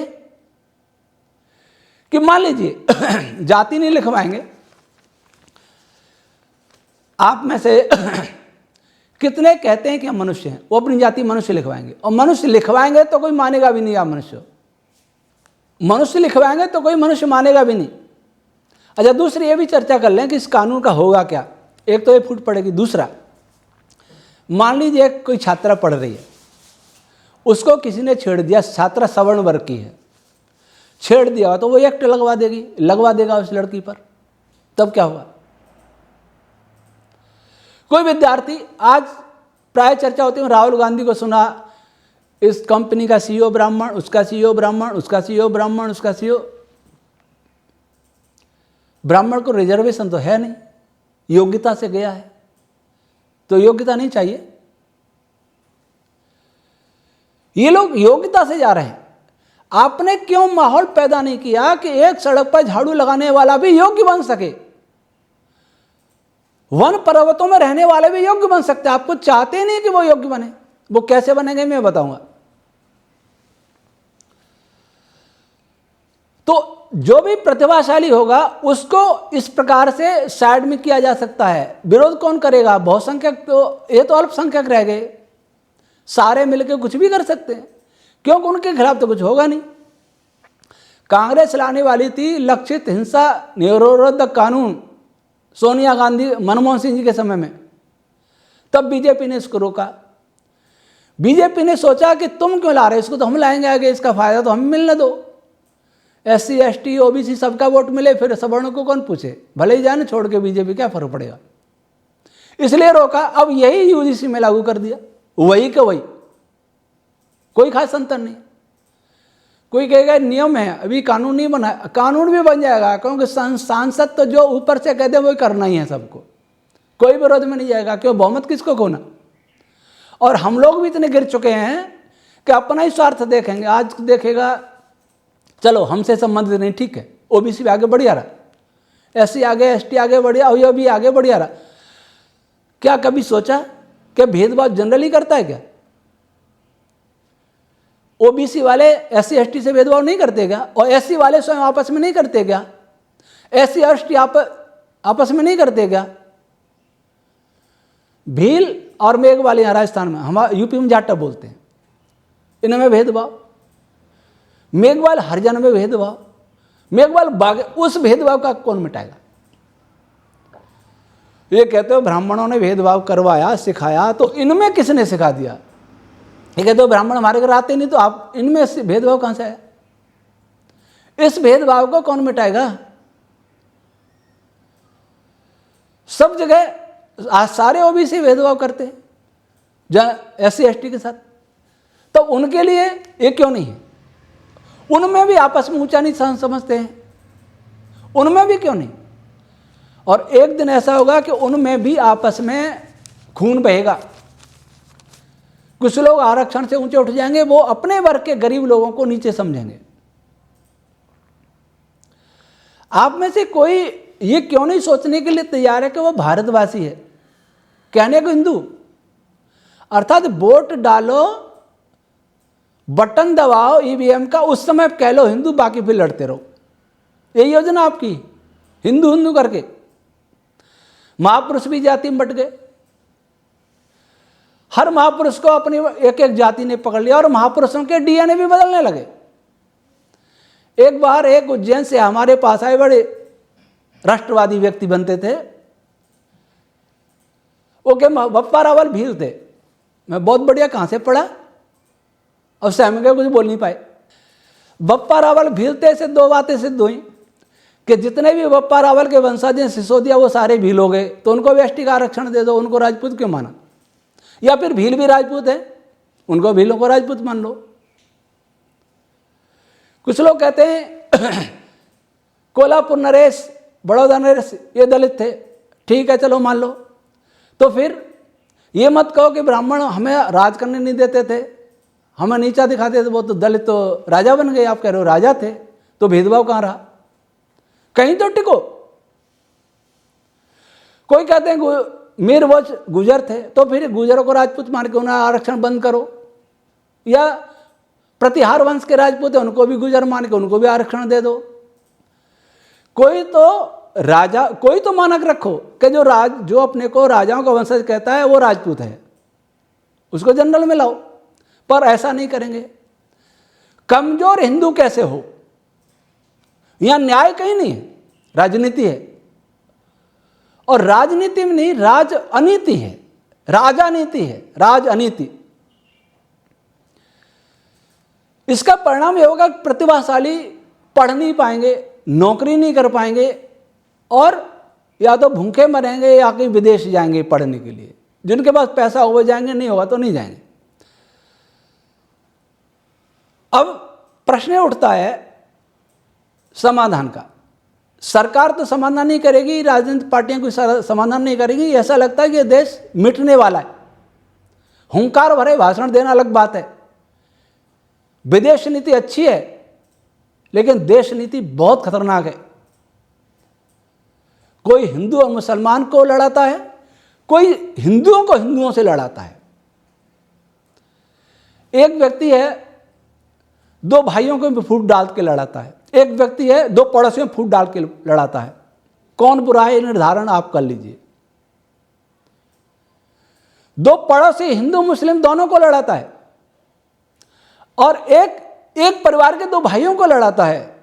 [SPEAKER 1] कि मान लीजिए जाति नहीं लिखवाएंगे, आप में से कितने कहते हैं कि हम मनुष्य हैं, वो अपनी जाति मनुष्य लिखवाएंगे, और मनुष्य लिखवाएंगे तो कोई मानेगा भी नहीं आप मनुष्य हो। मनुष्य लिखवाएंगे तो कोई मनुष्य मानेगा भी नहीं। अच्छा, दूसरी ये भी चर्चा कर लें कि इस कानून का होगा क्या। एक तो ये फूट पड़ेगी। दूसरा, मान लीजिए कोई छात्रा पढ़ रही है, उसको किसी ने छेड़ दिया, छात्रा सवर्ण वर्ग की है, छेड़ दिया तो वो एक्ट लगवा देगा उस लड़की पर, तब क्या हुआ। कोई विद्यार्थी, आज प्राय चर्चा होती है, राहुल गांधी को सुना, इस कंपनी का सीईओ ब्राह्मण, उसका सीईओ ब्राह्मण, उसका सीईओ ब्राह्मण, उसका सीईओ ब्राह्मण को रिजर्वेशन तो है नहीं, योग्यता से गया है, तो योग्यता नहीं चाहिए। ये लोग योग्यता से जा रहे हैं। आपने क्यों माहौल पैदा नहीं किया कि एक सड़क पर झाड़ू लगाने वाला भी योग्य बन सके, वन पर्वतों में रहने वाले भी योग्य बन सकते हैं। आपको चाहते नहीं कि वो योग्य बने। वो कैसे बनेंगे मैं बताऊंगा। तो जो भी प्रतिभाशाली होगा उसको इस प्रकार से साइड में किया जा सकता है। विरोध कौन करेगा? बहुसंख्यक, तो ये तो अल्पसंख्यक रह गए, सारे मिलकर कुछ भी कर सकते हैं, क्योंकि उनके खिलाफ तो कुछ होगा नहीं। कांग्रेस लाने वाली थी लक्षित हिंसा निरोधक कानून, सोनिया गांधी, मनमोहन सिंह जी के समय में, तब बीजेपी ने इसको रोका। बीजेपी ने सोचा कि तुम क्यों ला रहे, इसको तो हम लाएंगे आगे, इसका फायदा तो हमें मिलने दो। SC ST OBC सबका वोट मिले, फिर सवर्णों को कौन पूछे, भले ही जाने छोड़ के बीजेपी, क्या फर्क पड़ेगा, इसलिए रोका। अब यही UGC में लागू कर दिया, वही का वही, कोई खास अंतर नहीं। कोई कहेगा नियम है, अभी कानून नहीं बना, कानून भी बन जाएगा, क्योंकि सांसद तो जो ऊपर से कहते हैं वही करना ही है सबको, कोई विरोध में नहीं जाएगा। क्यों, बहुमत किसको खोना। और हम लोग भी इतने गिर चुके हैं कि अपना ही स्वार्थ देखेंगे। आज देखेगा चलो हमसे संबंधित नहीं, ठीक है, OBC भी आगे बढ़िया रहा, SC आगे, ST आगे बढ़िया, और ये भी आगे बढ़िया रहा। क्या कभी सोचा कि भेदभाव जनरली करता है क्या? OBC वाले SC ST से भेदभाव नहीं करते क्या? और SC वाले स्वयं आपस में नहीं करते क्या? SC ST आपस में नहीं करते क्या? भील और मेघवाल यहाँ राजस्थान में, हमारे UP में जाटा बोलते हैं, इनमें भेदभाव। मेघवाल हरिजन में भेदभाव, मेघवाल बाग, उस भेदभाव का कौन मिटाएगा? ये कहते हो ब्राह्मणों ने भेदभाव करवाया, सिखाया, तो इनमें किसने सिखा दिया? ये कहते हो ब्राह्मण हमारे घर आते नहीं, तो आप इनमें से भेदभाव कहां से आया? इस भेदभाव को कौन मिटाएगा? सब जगह आज सारे OBC भेदभाव करते हैं SC ST के साथ, तो उनके लिए ये क्यों नहीं है? उनमें भी आपस में ऊंचा नीचा समझते हैं, उनमें भी क्यों नहीं? और एक दिन ऐसा होगा कि उनमें भी आपस में खून बहेगा। कुछ लोग आरक्षण से ऊंचे उठ जाएंगे, वो अपने वर्ग के गरीब लोगों को नीचे समझेंगे। आप में से कोई ये क्यों नहीं सोचने के लिए तैयार है कि वो भारतवासी है, कहने को हिंदू, अर्थात वोट डालो, बटन दबाओ EVM का, उस समय कह लो हिंदू, बाकी फिर लड़ते रहो। यही योजना आपकी, हिंदू हिंदू करके। महापुरुष भी जाति में बट गए, हर महापुरुष को अपनी एक एक जाति ने पकड़ लिया, और महापुरुषों के DNA भी बदलने लगे। एक बार एक उज्जैन से हमारे पास आए, बड़े राष्ट्रवादी व्यक्ति बनते थे। ओके, बप्पा रावल भील थे। मैं बहुत बढ़िया कहाँ से पढ़ा और सहम गए, कुछ बोल नहीं पाए। बप्पा रावल भील थे से दो बातें सिद्ध हुई कि जितने भी बप्पा रावल के वंशज हैं सिसोदिया वो सारे भील हो गए, तो उनको भी एसटी का आरक्षण दे दो, उनको राजपूत क्यों माना? या फिर भील भी राजपूत है, उनको भीलों को राजपूत मान लो। कुछ लोग कहते हैं कोल्हापुर नरेश, बड़ौदा नरेश ये दलित थे, ठीक है चलो मान लो। तो फिर ये मत कहो कि ब्राह्मण हमें राज करने नहीं देते थे, हमें नीचा दिखाते थे, वो तो दलित तो राजा बन गए। आप कह रहे हो राजा थे, तो भेदभाव कहाँ रहा? कहीं तो टिको। कोई कहते हैं मीर वंश गुजर थे, तो फिर गुजरों को राजपूत मान के उन्हें आरक्षण बंद करो। या प्रतिहार वंश के राजपूत है, उनको भी गुजर मान के उनको भी आरक्षण दे दो। कोई तो मानक रखो कि जो अपने को राजाओं का वंशज कहता है वो राजपूत है, उसको जनरल में लाओ। पर ऐसा नहीं करेंगे। कमजोर हिंदू कैसे हो? यहां न्याय कहीं नहीं है, राजनीति है। और राजनीति में नहीं, राज अनीति है, राजानीति है, राज अनीति। इसका परिणाम यह होगा कि प्रतिभाशाली पढ़ नहीं पाएंगे, नौकरी नहीं कर पाएंगे, और या तो भूखे मरेंगे या कहीं विदेश जाएंगे पढ़ने के लिए। जिनके पास पैसा हो जाएंगे, नहीं होगा तो नहीं जाएंगे। अब प्रश्न उठता है समाधान का। सरकार तो समाधान नहीं करेगी, राजनीतिक पार्टियां कोई समाधान नहीं करेगी। ऐसा लगता है कि ये देश मिटने वाला है। हुंकार भरे भाषण देना अलग बात है। विदेश नीति अच्छी है, लेकिन देश नीति बहुत खतरनाक है। कोई हिंदू और मुसलमान को लड़ाता है, कोई हिंदुओं को हिंदुओं से लड़ाता है। एक व्यक्ति है दो भाइयों को फूट डाल के लड़ाता है, एक व्यक्ति है दो पड़ोसियों में फूट डाल के लड़ाता है। कौन बुरा है निर्धारण आप कर लीजिए। दो पड़ोसी हिंदू मुस्लिम दोनों को लड़ाता है, और एक परिवार के दो भाइयों को लड़ाता है।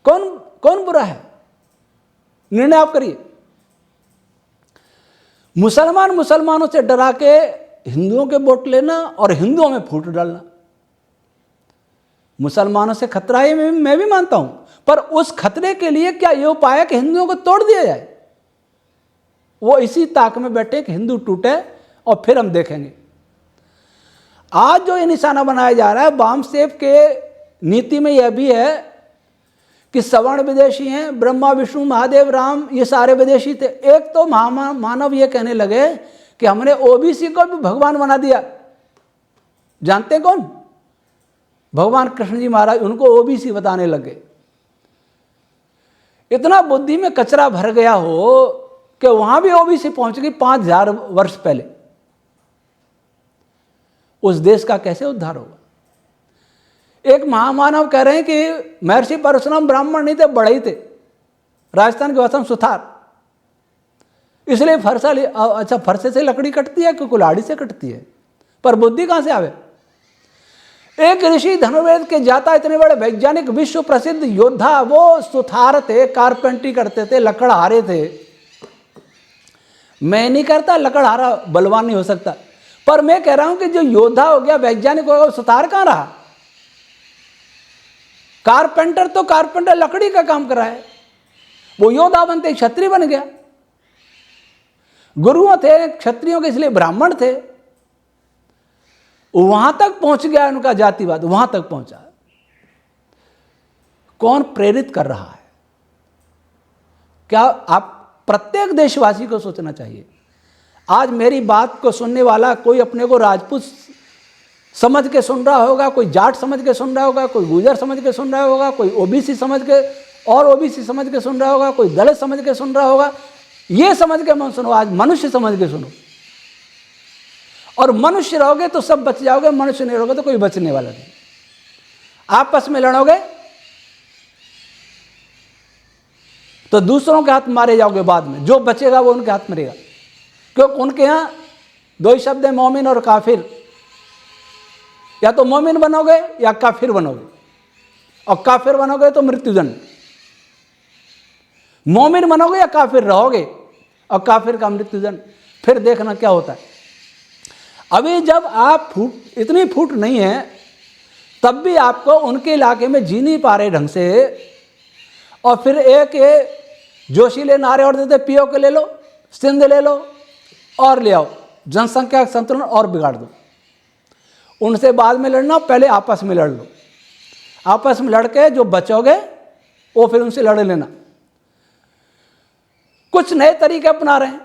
[SPEAKER 1] कौन बुरा है? निर्णय आप करिए। मुसलमानों से डरा के हिंदुओं के वोट लेना और हिंदुओं में फूट डालना। मुसलमानों से खतरा है, मैं भी मानता हूं, पर उस खतरे के लिए क्या यह उपाय है कि हिंदुओं को तोड़ दिया जाए? वो इसी ताक में बैठे कि हिंदू टूटे और फिर हम देखेंगे। आज जो ये निशाना बनाया जा रहा है, वामसेप के नीति में यह भी है कि सवर्ण विदेशी हैं, ब्रह्मा विष्णु महादेव राम ये सारे विदेशी थे। एक तो मानव ये कहने लगे कि हमने ओबीसी को भी भगवान बना दिया। जानते हैं कौन? भगवान कृष्ण जी महाराज, उनको ओबीसी बताने लगे। इतना बुद्धि में कचरा भर गया हो कि वहां भी ओबीसी पहुंच गई 5000 वर्ष पहले। उस देश का कैसे उद्धार होगा? एक महामानव कह रहे हैं कि महर्षि परशुराम ब्राह्मण नहीं थे, बढ़ई थे, राजस्थान के वसम सुथार, इसलिए फरसा अच्छा फरसे से लकड़ी कटती है कि कुल्हाड़ी से कटती है? पर बुद्धि कहां से आवे? एक ऋषि धनुर्वेद के जाता, इतने बड़े वैज्ञानिक, विश्व प्रसिद्ध योद्धा, वो सुथार थे, कारपेंटरी करते थे, लकड़हारे थे। मैं नहीं करता, लकड़हारा बलवान नहीं हो सकता, पर मैं कह रहा हूं कि जो योद्धा हो गया, वैज्ञानिक हो गया, वो सुथार कहां रहा? कारपेंटर तो कारपेंटर लकड़ी का काम कर रहा है, वो योद्धा बनते क्षत्रिय बन गया। गुरुओं थे क्षत्रियों के, इसलिए ब्राह्मण थे। वहां तक पहुंच गया उनका जातिवाद, वहां तक पहुंचा। कौन प्रेरित कर रहा है? क्या आप प्रत्येक देशवासी को सोचना चाहिए। आज मेरी बात को सुनने वाला कोई अपने को राजपूत समझ के सुन रहा होगा, कोई जाट समझ के सुन रहा होगा, कोई गुजर समझ के सुन रहा होगा, कोई ओबीसी समझ के और ओबीसी समझ के सुन रहा होगा, कोई दलित समझ के सुन रहा होगा। ये समझ के मत सुनो, आज मनुष्य समझ के सुनो। और मनुष्य रहोगे तो सब बच जाओगे, मनुष्य नहीं रहोगे तो कोई बचने वाला नहीं। आपस में लड़ोगे तो दूसरों के हाथ मारे जाओगे, बाद में जो बचेगा वो उनके हाथ मरेगा। क्योंकि उनके यहां दो ही शब्द है, मोमिन और काफिर। या तो मोमिन बनोगे या काफिर बनोगे, और काफिर बनोगे तो मृत्युदंड। मोमिन बनोगे या काफिर रहोगे, और काफिर का मृत्युदंड, फिर देखना क्या होता है। अभी जब आप इतनी फूट नहीं है, तब भी आपको उनके इलाके में जी नहीं पा रहे ढंग से, और फिर एक ये जोशीले नारे और देते, पीओ के ले लो, सिंध ले लो और ले आओ, जनसंख्या का संतुलन और बिगाड़ दो। उनसे बाद में लड़ना, पहले आपस में लड़ लो, आपस में लड़के जो बचोगे वो फिर उनसे लड़ लेना। कुछ नए तरीके अपना रहे हैं,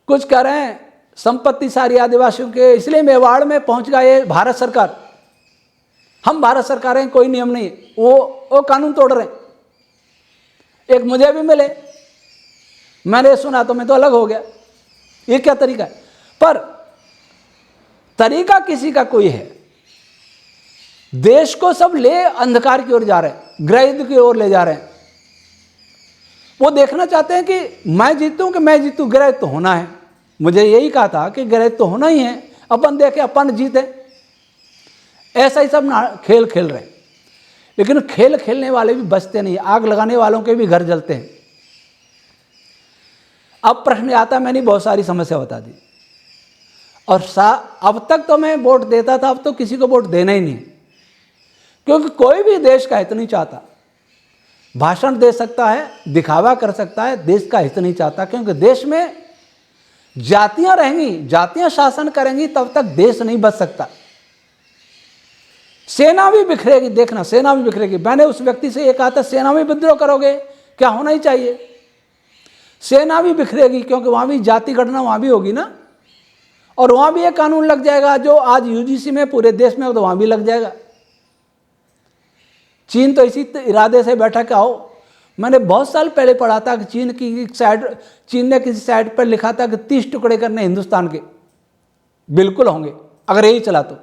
[SPEAKER 1] कुछ कह रहे हैं संपत्ति सारी आदिवासियों के, इसलिए मेवाड़ में पहुंच गया ये भारत सरकार। हम भारत सरकार हैं, कोई नियम नहीं, वो कानून तोड़ रहे हैं। एक मुझे भी मिले, मैंने सुना तो मैं तो अलग हो गया, ये क्या तरीका है। पर तरीका किसी का कोई है, देश को सब ले अंधकार की ओर जा रहे हैं, गृह युद्ध की ओर ले जा रहे हैं। वो देखना चाहते हैं कि मैं जीतूं कि मैं जीतूं, गृह तो होना है। मुझे यही कहा था कि गृह तो होना ही है, अपन देखे अपन जीते, ऐसा ही सब खेल खेल रहे हैं। लेकिन खेल खेलने वाले भी बचते नहीं, आग लगाने वालों के भी घर जलते हैं। अब प्रश्न आता, मैंने बहुत सारी समस्या बता दी, और अब तक तो मैं वोट देता था, अब तो किसी को वोट देना ही नहीं, क्योंकि कोई भी देश का हित नहीं चाहता। भाषण दे सकता है, दिखावा कर सकता है, देश का हित नहीं चाहता, क्योंकि देश में जातियां रहेंगी, जातियां शासन करेंगी, तब तक देश नहीं बच सकता। सेना भी बिखरेगी, देखना, सेना भी बिखरेगी। मैंने उस व्यक्ति से ये कहा था, सेना में विद्रोह करोगे, क्या होना ही चाहिए, सेना भी बिखरेगी, क्योंकि वहां भी जाति गणना वहां भी होगी ना, और वहां भी एक कानून लग जाएगा जो आज यूजीसी में पूरे देश में हो, तो वहां भी लग जाएगा। चीन तो इसी इरादे से बैठा क्या हो, मैंने बहुत साल पहले पढ़ा था कि चीन ने किसी साइड पर लिखा था कि 30 टुकड़े करने हिंदुस्तान के, बिल्कुल होंगे अगर यही चला तो।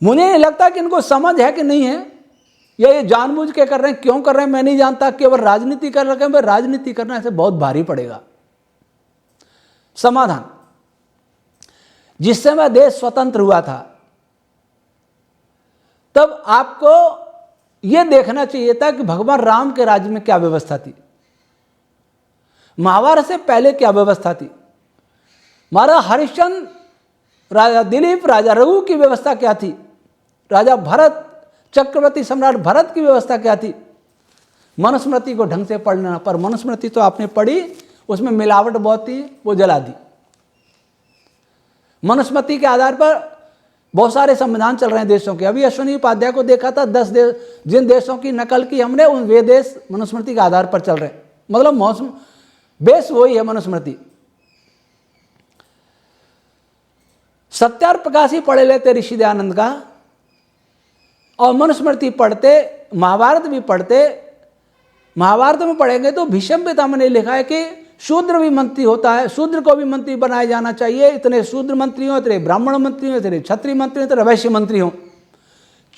[SPEAKER 1] मुझे नहीं लगता कि इनको समझ है कि नहीं है, या ये जानबूझ के कर रहे हैं, क्यों कर रहे हैं मैं नहीं जानता, केवल राजनीति कर रहे हैं। राजनीति करना ऐसे बहुत भारी पड़ेगा। समाधान, जिस समय देश स्वतंत्र हुआ था, तब आपको यह देखना चाहिए था कि भगवान राम के राज्य में क्या व्यवस्था थी, महाभारत से पहले क्या व्यवस्था थी, महाराजा हरिश्चंद्र, राजा दिलीप, राजा रघु की व्यवस्था क्या थी, राजा भरत, चक्रवर्ती सम्राट भरत की व्यवस्था क्या थी। मनुस्मृति को ढंग से पढ़ लेना, पर मनुस्मृति तो आपने पढ़ी, उसमें मिलावट बहुत थी, वो जला दी। मनुस्मृति के आधार पर बहुत सारे संविधान चल रहे हैं देशों के। अभी अश्विनी उपाध्याय को देखा था, 10 देश, जिन देशों की नकल की हमने, उन वे देश मनुस्मृति के आधार पर चल रहे हैं। मतलब मौसम बेस वही है मनुस्मृति। सत्यार प्रकाश ही पढ़े लेते ऋषि दयानंद का, और मनुस्मृति पढ़ते, महाभारत भी पढ़ते। महाभारत में पढ़ेंगे तो भीष्म पितामह ने लिखा है कि शूद्र भी मंत्री होता है, शूद्र को भी मंत्री बनाया जाना चाहिए। इतने शूद्र मंत्री हो, इतने ब्राह्मण मंत्री हो, इतने क्षत्रिय मंत्री हो, इतने वैश्य मंत्री हो।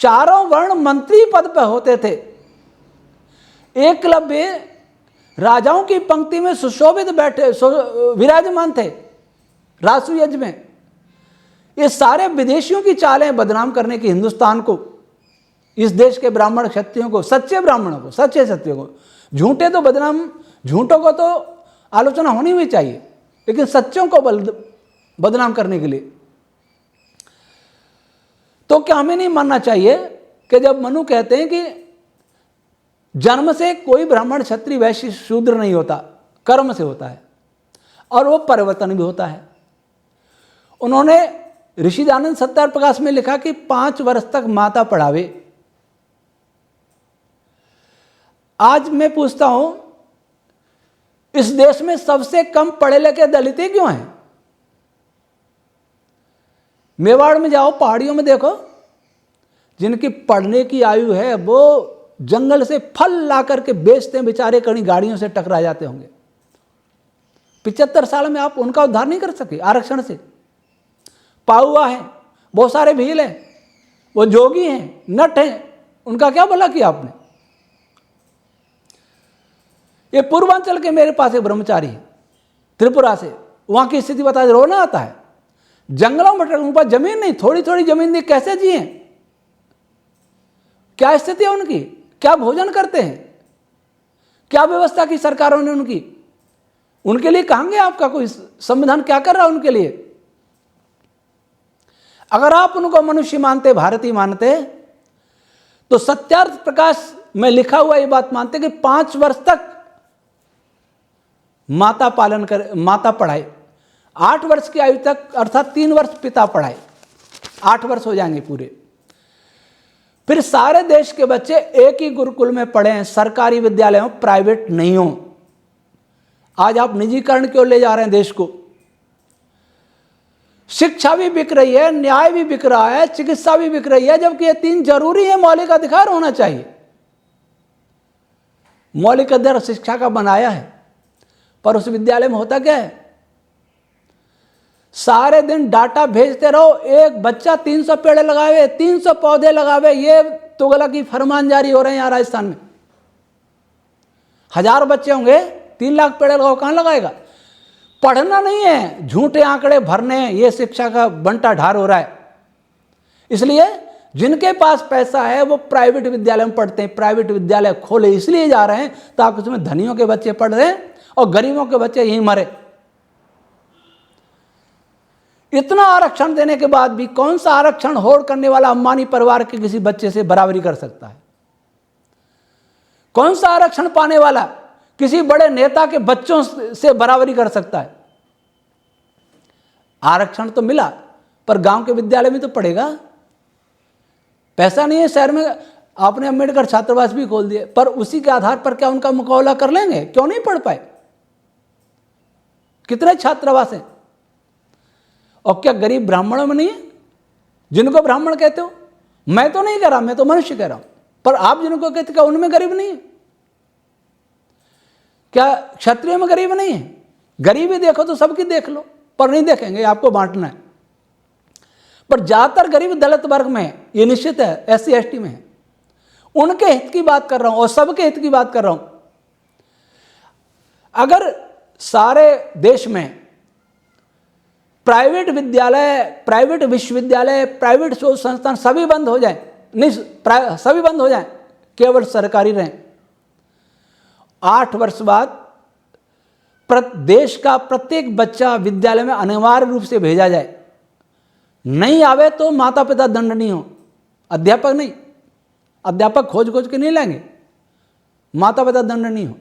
[SPEAKER 1] चारों वर्ण मंत्री पद पर होते थे। एकलव्य राजाओं की पंक्ति में सुशोभित बैठे, विराजमान थे राजसूय यज्ञ में। ये सारे विदेशियों की चालें बदनाम करने की हिंदुस्तान को, इस देश के ब्राह्मण क्षत्रियों को, सच्चे ब्राह्मणों को, सच्चे क्षत्रियों को। झूठे तो बदनाम, झूठों को तो आलोचना होनी भी चाहिए, लेकिन सच्चों को बदनाम करने के लिए तो क्या हमें नहीं मानना चाहिए कि जब मनु कहते हैं कि जन्म से कोई ब्राह्मण क्षत्रिय वैश्य शूद्र नहीं होता, कर्म से होता है, और वो परिवर्तन भी होता है। उन्होंने ऋषि दयानंद सत्यार प्रकाश में लिखा कि 5 वर्ष तक माता पढ़ावे। आज मैं पूछता हूं, इस देश में सबसे कम पढ़े लिखे दलित ही क्यों हैं? मेवाड़ में जाओ, पहाड़ियों में देखो, जिनकी पढ़ने की आयु है वो जंगल से फल ला करके बेचते हैं, बेचारे कहीं गाड़ियों से टकरा जाते होंगे। 75 साल में आप उनका उद्धार नहीं कर सके आरक्षण से। पाहुआ है, बहुत सारे भील हैं, वो जोगी हैं, नट हैं, उनका क्या भला किया आपने? ये पूर्वांचल के मेरे पास एक ब्रह्मचारी है त्रिपुरा से, वहां की स्थिति बता, रोना आता है। जंगलों में उनके पास जमीन नहीं, थोड़ी थोड़ी जमीन दी, कैसे जिए? क्या स्थिति है उनकी? क्या भोजन करते हैं? क्या व्यवस्था की सरकारों ने उनके लिए कहेंगे आपका कोई संविधान क्या कर रहा है उनके लिए? अगर आप उनको मनुष्य मानते, भारतीय मानते, तो सत्यार्थ प्रकाश में लिखा हुआ ये बात मानते कि 5 वर्ष तक माता पढ़ाए, 8 वर्ष की आयु तक, अर्थात 3 वर्ष पिता पढ़ाए, 8 वर्ष हो जाएंगे पूरे। फिर सारे देश के बच्चे एक ही गुरुकुल में पढ़े, सरकारी विद्यालय हो, प्राइवेट नहीं हो। आज आप निजीकरण क्यों ले जा रहे हैं देश को? शिक्षा भी बिक रही है, न्याय भी बिक रहा है, चिकित्सा भी बिक रही है, जबकि ये 3 जरूरी है, मौलिक अधिकार होना चाहिए। मौलिक अधिकार शिक्षा का बनाया है, पर उस विद्यालय में होता क्या है? सारे दिन डाटा भेजते रहो, एक बच्चा 300 पेड़ लगावे, 300 पौधे लगावे, ये तुगलकी फरमान जारी हो रहे हैं यहाँ राजस्थान में। 1000 बच्चे होंगे, 3 लाख पेड़ लगाओ, कहां लगाएगा? पढ़ना नहीं है, झूठे आंकड़े भरने, ये शिक्षा का बंटा ढार हो रहा है। इसलिए जिनके पास पैसा है वो प्राइवेट विद्यालय में पढ़ते हैं। प्राइवेट विद्यालय खोले इसलिए जा रहे हैं ताकि उसमें धनियों के बच्चे पढ़ रहे हैं और गरीबों के बच्चे यहीं मरे। इतना आरक्षण देने के बाद भी कौन सा आरक्षण होड़ करने वाला अंबानी परिवार के किसी बच्चे से बराबरी कर सकता है? कौन सा आरक्षण पाने वाला किसी बड़े नेता के बच्चों से बराबरी कर सकता है? आरक्षण तो मिला, पर गांव के विद्यालय में तो पढ़ेगा। पैसा नहीं है शहर में, आपने अम्बेडकर छात्रावास भी खोल दिए, पर उसी के आधार पर क्या उनका मुकाबला कर लेंगे? क्यों नहीं पढ़ पाए? कितने छात्रावास हैं? और क्या गरीब ब्राह्मणों में नहीं है? जिनको ब्राह्मण कहते हो, मैं तो नहीं कह रहा, मैं तो मनुष्य कह रहा हूं, पर आप जिनको कहते क्या उनमें गरीब नहीं है? क्या क्षत्रियों में गरीब नहीं है? गरीबी देखो तो सबकी देख लो, पर नहीं देखेंगे, आपको बांटना है। पर ज्यादातर गरीब दलित वर्ग में है, ये निश्चित है, SC ST में है। उनके हित की बात कर रहा हूं और सबके हित की बात कर रहा हूं। अगर सारे देश में प्राइवेट विद्यालय, प्राइवेट विश्वविद्यालय, प्राइवेट शोध संस्थान सभी बंद हो जाए, नहीं सभी बंद हो जाए, केवल सरकारी रहें, 8 वर्ष बाद देश का प्रत्येक बच्चा विद्यालय में अनिवार्य रूप से भेजा जाए। नहीं आवे तो माता पिता दंडनीय हो, अध्यापक नहीं, अध्यापक खोज खोज के नहीं लाएंगे, माता पिता दंडनीय हो।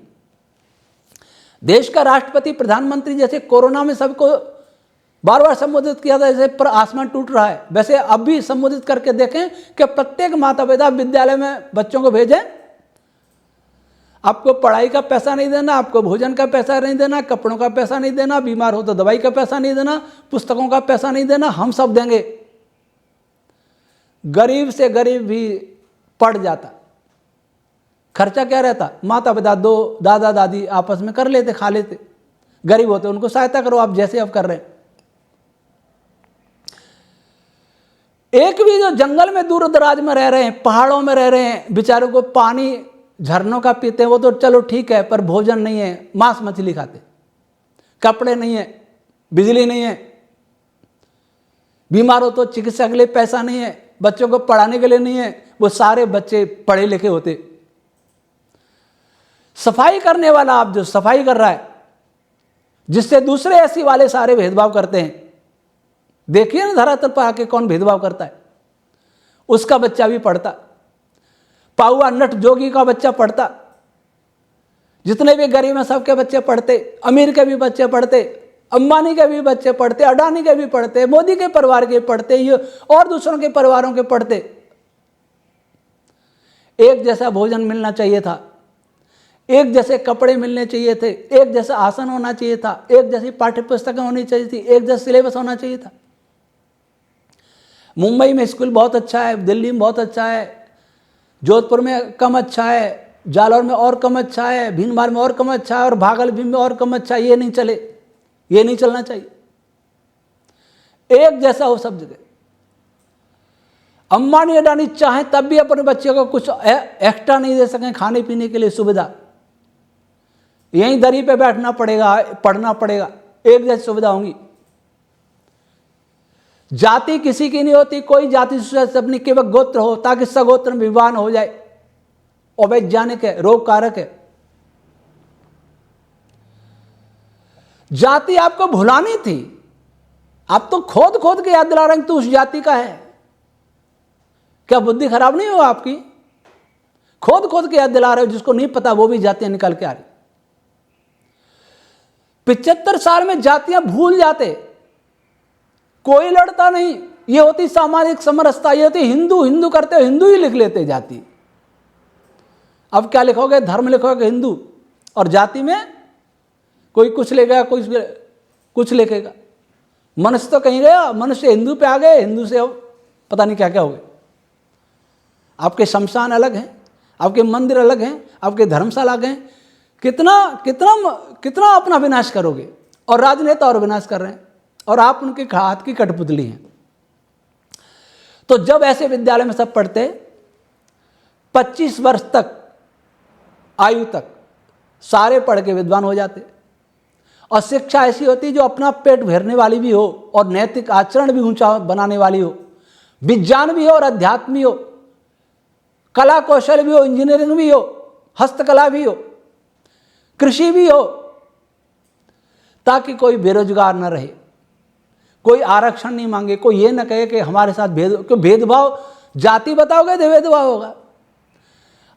[SPEAKER 1] देश का राष्ट्रपति, प्रधानमंत्री जैसे कोरोना में सबको बार बार संबोधित किया था, जैसे पर आसमान टूट रहा है, वैसे अब भी संबोधित करके देखें कि प्रत्येक माता पिता विद्यालय में बच्चों को भेजें। आपको पढ़ाई का पैसा नहीं देना, आपको भोजन का पैसा नहीं देना, कपड़ों का पैसा नहीं देना, बीमार हो तो दवाई का पैसा नहीं देना, पुस्तकों का पैसा नहीं देना, हम सब देंगे। गरीब से गरीब भी पढ़ जाता। खर्चा क्या रहता? माता पिता, 2 दादा दादी आपस में कर लेते, खा लेते। गरीब होते उनको सहायता करो, आप जैसे अब कर रहे हैं। एक भी जो जंगल में दूर दराज में रह रहे हैं, पहाड़ों में रह रहे हैं, बेचारों को पानी झरनों का पीते हैं, वो तो चलो ठीक है, पर भोजन नहीं है, मांस मछली खाते, कपड़े नहीं है, बिजली नहीं है, बीमार हो तो चिकित्सा के लिए पैसा नहीं है, बच्चों को पढ़ाने के लिए नहीं है। वो सारे बच्चे पढ़े लिखे होते। सफाई करने वाला, आप जो सफाई कर रहा है, जिससे दूसरे ऐसी वाले सारे भेदभाव करते हैं, देखिए ना धरातल पर आके कौन भेदभाव करता है, उसका बच्चा भी पढ़ता। पाउआ नट जोगी का बच्चा पढ़ता। जितने भी गरीब हैं सबके बच्चे पढ़ते, अमीर के भी बच्चे पढ़ते, अंबानी के भी बच्चे पढ़ते, अडानी के भी पढ़ते, मोदी के परिवार के पढ़ते, ये और दूसरों के परिवारों के पढ़ते। एक जैसा भोजन मिलना चाहिए था, एक जैसे कपड़े मिलने चाहिए थे, एक जैसा आसन होना चाहिए था, एक जैसी पाठ्य पुस्तकें होनी चाहिए थी, एक जैसा सिलेबस होना चाहिए था। मुंबई में स्कूल बहुत अच्छा है, दिल्ली में बहुत अच्छा है, जोधपुर में कम अच्छा है, जालौर में और कम अच्छा है, भीनमार में और कम अच्छा है, और भागलपुर में और कम अच्छा है। ये नहीं चले, ये नहीं चलना चाहिए। एक जैसा हो सब जगह। अंबानी अडानी चाहे तब भी अपने बच्चे को कुछ एक्स्ट्रा नहीं दे सकें खाने पीने के लिए सुविधा। यहीं दरी पे बैठना पड़ेगा, पढ़ना पड़ेगा, एक जैसी सुविधा होंगी। जाति किसी की नहीं होती, कोई जाति से अपनी केवल गोत्र हो, ताकि सगोत्र में विवाह हो जाए। अवैज्ञानिक है, रोग कारक है। जाति आपको भुलानी थी, आप तो खोद खोद के याद दिला रहे हैं तू उस जाति का है। क्या बुद्धि खराब नहीं हो आपकी? खोद खोद के याद दिला रहे हो, जिसको नहीं पता वो भी जातियां निकल के आ रही। 75 साल में जातियां भूल जाते, कोई लड़ता नहीं। ये होती सामाजिक समरसता, ये होती हिंदू हिंदू करते हो, हिंदू ही लिख लेते जाति। अब क्या लिखोगे? धर्म लिखोगे हिंदू, और जाति में कोई कुछ लिखेगा, कोई कुछ लिखेगा। मनुष्य तो कहीं गया, मनुष्य हिंदू पे आ गए, हिंदू से अब पता नहीं क्या क्या हो गए। आपके शमशान अलग हैं, आपके मंदिर अलग हैं, आपके धर्मशाला अलग हैं। कितना कितना कितना अपना विनाश करोगे? और राजनेता और विनाश कर रहे हैं, और आप उनके हाथ की कठपुतली हैं। तो जब ऐसे विद्यालय में सब पढ़ते, 25 वर्ष तक आयु तक सारे पढ़ के विद्वान हो जाते। और शिक्षा ऐसी होती जो अपना पेट भरने वाली भी हो, और नैतिक आचरण भी ऊंचा बनाने वाली हो, विज्ञान भी हो और अध्यात्म भी हो, कला कौशल भी हो, इंजीनियरिंग भी हो, हस्तकला भी हो, कृषि भी हो, ताकि कोई बेरोजगार न रहे, कोई आरक्षण नहीं मांगे, कोई ये न कहे कि हमारे साथ भेदभाव। जाति बताओगे तो भेदभाव होगा।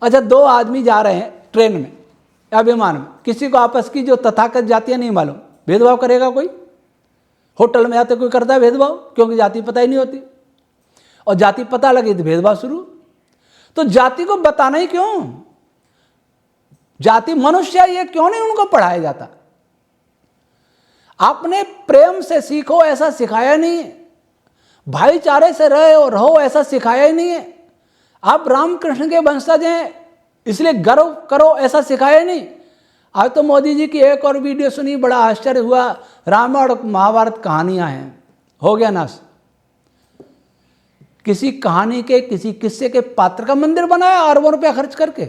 [SPEAKER 1] अच्छा, 2 आदमी जा रहे हैं ट्रेन में या विमान में, किसी को आपस की जो तथाकथित जातियां नहीं मालूम, भेदभाव करेगा कोई? होटल में आते कोई करता है भेदभाव? क्योंकि जाति पता ही नहीं होती, और जाति पता लगी तो भेदभाव शुरू। तो जाति को बताना ही क्यों? जाति मनुष्य है, ये क्यों नहीं उनको पढ़ाया जाता? आपने प्रेम से सीखो ऐसा सिखाया नहीं है, भाईचारे से रहो ऐसा सिखाया ही नहीं है। आप रामकृष्ण के वंशज हैं इसलिए गर्व करो ऐसा सिखाया नहीं। आज तो मोदी जी की एक और वीडियो सुनी, बड़ा आश्चर्य हुआ। रामायण और महाभारत कहानियां हैं, हो गया नाश। किसी कहानी के, किसी किस्से के पात्र का मंदिर बनाया अरबों रुपया खर्च करके।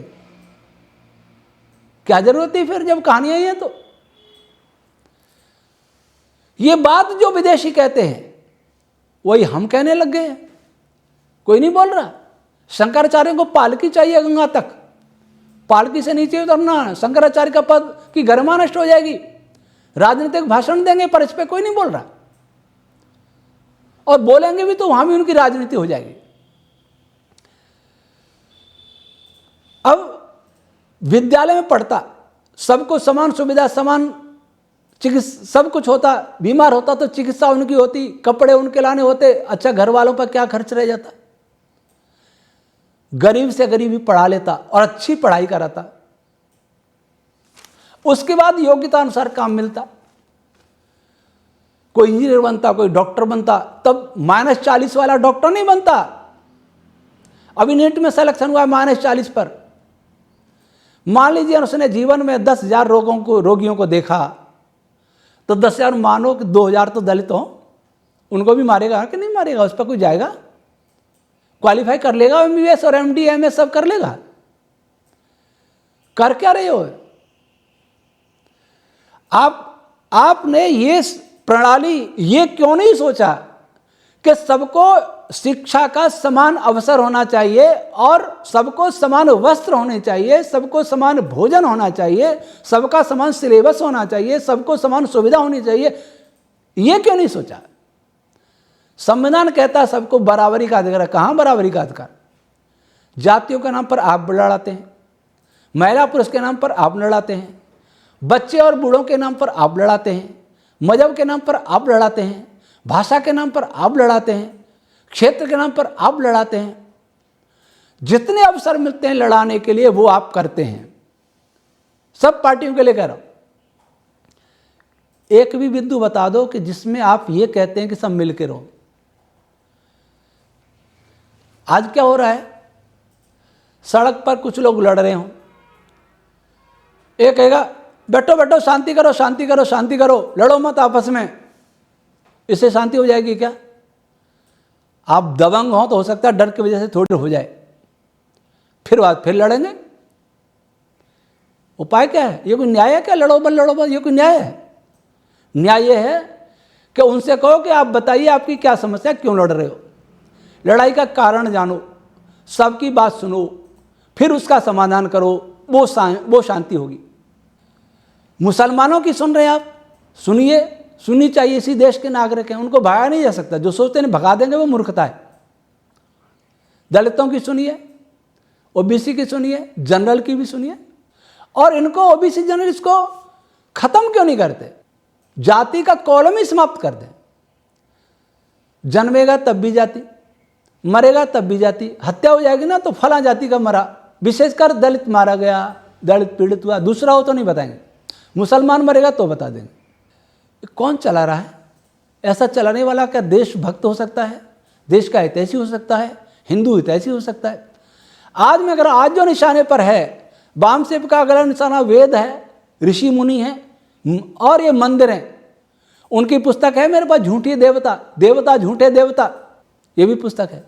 [SPEAKER 1] क्या जरूरत थी फिर, जब कहानियां ही हैं तो? ये बात जो विदेशी कहते हैं वही हम कहने लग गए हैं, कोई नहीं बोल रहा। शंकराचार्य को पालकी चाहिए गंगा तक, पालकी से नीचे उतरना, शंकराचार्य का पद की गरिमा नष्ट हो जाएगी। राजनीतिक भाषण देंगे पर इस पर कोई नहीं बोल रहा, और बोलेंगे भी तो वहां भी उनकी राजनीति हो जाएगी। अब विद्यालय में पढ़ता, सबको समान सुविधा, समान चिकित्सा, सब कुछ होता। बीमार होता तो चिकित्सा उनकी होती, कपड़े उनके लाने होते। अच्छा, घर वालों पर क्या खर्च रह जाता? गरीब से गरीब ही पढ़ा लेता और अच्छी पढ़ाई कराता। उसके बाद योग्यता अनुसार काम मिलता, कोई इंजीनियर बनता, कोई डॉक्टर बनता। तब -40 वाला डॉक्टर नहीं बनता। अभी नीट में सिलेक्शन हुआ है -40 पर। मान लीजिए उसने जीवन में 10,000 रोगियों को देखा, तो 10,000 मानो कि 2,000 तो दलित हो, उनको भी मारेगा कि नहीं मारेगा? उस पर कोई जाएगा? क्वालिफाई कर लेगा, MBBS और MD MS सब कर लेगा। कर क्या रहे हो आपने ये प्रणाली, ये क्यों नहीं सोचा कि सबको शिक्षा का समान अवसर होना चाहिए, और सबको समान वस्त्र होने चाहिए, सबको समान भोजन होना चाहिए, सबका समान सिलेबस होना चाहिए, सबको समान सुविधा होनी चाहिए? ये क्यों नहीं सोचा? संविधान कहता है सबको बराबरी का अधिकार। कहाँ बराबरी का अधिकार? जातियों के नाम पर आप लड़ाते हैं, महिला पुरुष के नाम पर आप लड़ाते हैं, बच्चे और बूढ़ों के नाम पर आप लड़ाते हैं, मजहब के नाम पर आप लड़ाते हैं, भाषा के नाम पर आप लड़ाते हैं, क्षेत्र के नाम पर आप लड़ाते हैं। जितने अवसर मिलते हैं लड़ाने के लिए वो आप करते हैं। सब पार्टियों के लिए कह रहा हूं। एक भी बिंदु बता दो कि जिसमें आप ये कहते हैं कि सब मिलकर रहो। आज क्या हो रहा है? सड़क पर कुछ लोग लड़ रहे हों, एक कहेगा बैठो बैठो, शांति करो शांति करो शांति करो, लड़ो मत आपस में, इससे शांति हो जाएगी क्या? आप दबंग हो तो हो सकता है डर की वजह से थोड़ी हो जाए, फिर लड़ेंगे। उपाय क्या है? ये कोई न्याय है क्या? लड़ो बल, ये कोई न्याय है? न्याय ये है कि उनसे कहो कि आप बताइए आपकी क्या समस्या, क्यों लड़ रहे हो। लड़ाई का कारण जानो, सबकी बात सुनो, फिर उसका समाधान करो, वो शांति होगी। मुसलमानों की सुन रहे हैं आप, सुनिए, सुननी चाहिए। इसी देश के नागरिक हैं, उनको भगाया नहीं जा सकता। जो सोचते हैं भगा देंगे वो मूर्खता है। दलितों की सुनिए, ओबीसी की सुनिए, जनरल की भी सुनिए। और इनको ओबीसी जनरल इसको खत्म क्यों नहीं करते? जाति का कॉलम ही समाप्त कर दें। जन्मेगा तब भी जाति, मरेगा तब भी जाति। हत्या हो जाएगी ना तो फला जाति का मरा, विशेषकर दलित मारा गया, दलित पीड़ित हुआ। दूसरा हो तो नहीं बताएंगे, मुसलमान मरेगा तो बता देंगे। कौन चला रहा है? ऐसा चलाने वाला क्या देशभक्त हो सकता है? देश का हितैषी हो सकता है? हिंदू हितैषी हो सकता है? आज में अगर आज जो निशाने पर है, वामसेप का अगला निशाना वेद है, ऋषि मुनि हैं और ये मंदिर हैं। उनकी पुस्तक है मेरे पास, झूठी देवता, देवता झूठे देवता, ये भी पुस्तक है।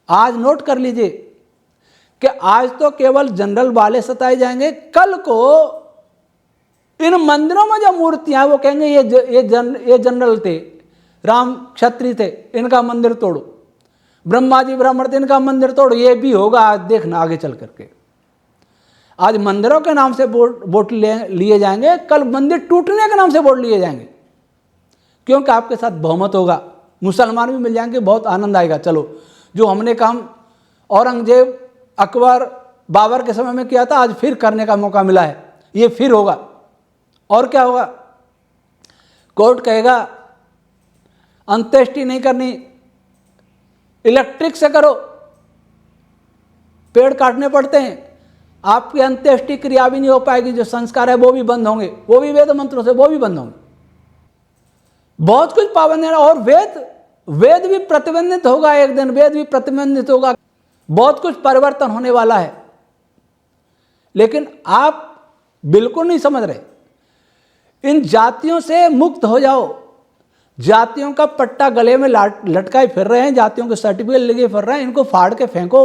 [SPEAKER 1] आज नोट कर लीजिए कि आज तो केवल जनरल वाले सताए जाएंगे, कल को इन मंदिरों में जो मूर्तियां वो कहेंगे ये जनरल थे, राम क्षत्रिय थे, इनका मंदिर तोड़ो। ब्रह्मा जी ब्राह्मण थे, इनका मंदिर तोड़ो। ये भी होगा आज, देखना आगे चल करके। आज मंदिरों के नाम से वोट लिए जाएंगे, कल मंदिर टूटने के नाम से वोट लिए जाएंगे, क्योंकि आपके साथ बहुमत होगा। मुसलमान भी मिल जाएंगे, बहुत आनंद आएगा। चलो, जो हमने काम औरंगजेब, अकबर, बाबर के समय में किया था, आज फिर करने का मौका मिला है, ये फिर होगा। और क्या होगा? कोर्ट कहेगा अंत्येष्टि नहीं करनी, इलेक्ट्रिक से करो। पेड़ काटने पड़ते हैं, आपकी अंत्येष्टि क्रिया भी नहीं हो पाएगी, जो संस्कार है वो भी बंद होंगे, वो भी वेद मंत्रों से वो भी बंद होंगे। बहुत कुछ पाबंद है। और वेद भी प्रतिबंधित होगा, एक दिन वेद भी प्रतिबंधित होगा। बहुत कुछ परिवर्तन होने वाला है, लेकिन आप बिल्कुल नहीं समझ रहे। इन जातियों से मुक्त हो जाओ। जातियों का पट्टा गले में लटकाए फिर रहे हैं, जातियों के सर्टिफिकेट लेके फिर रहे हैं, इनको फाड़ के फेंको।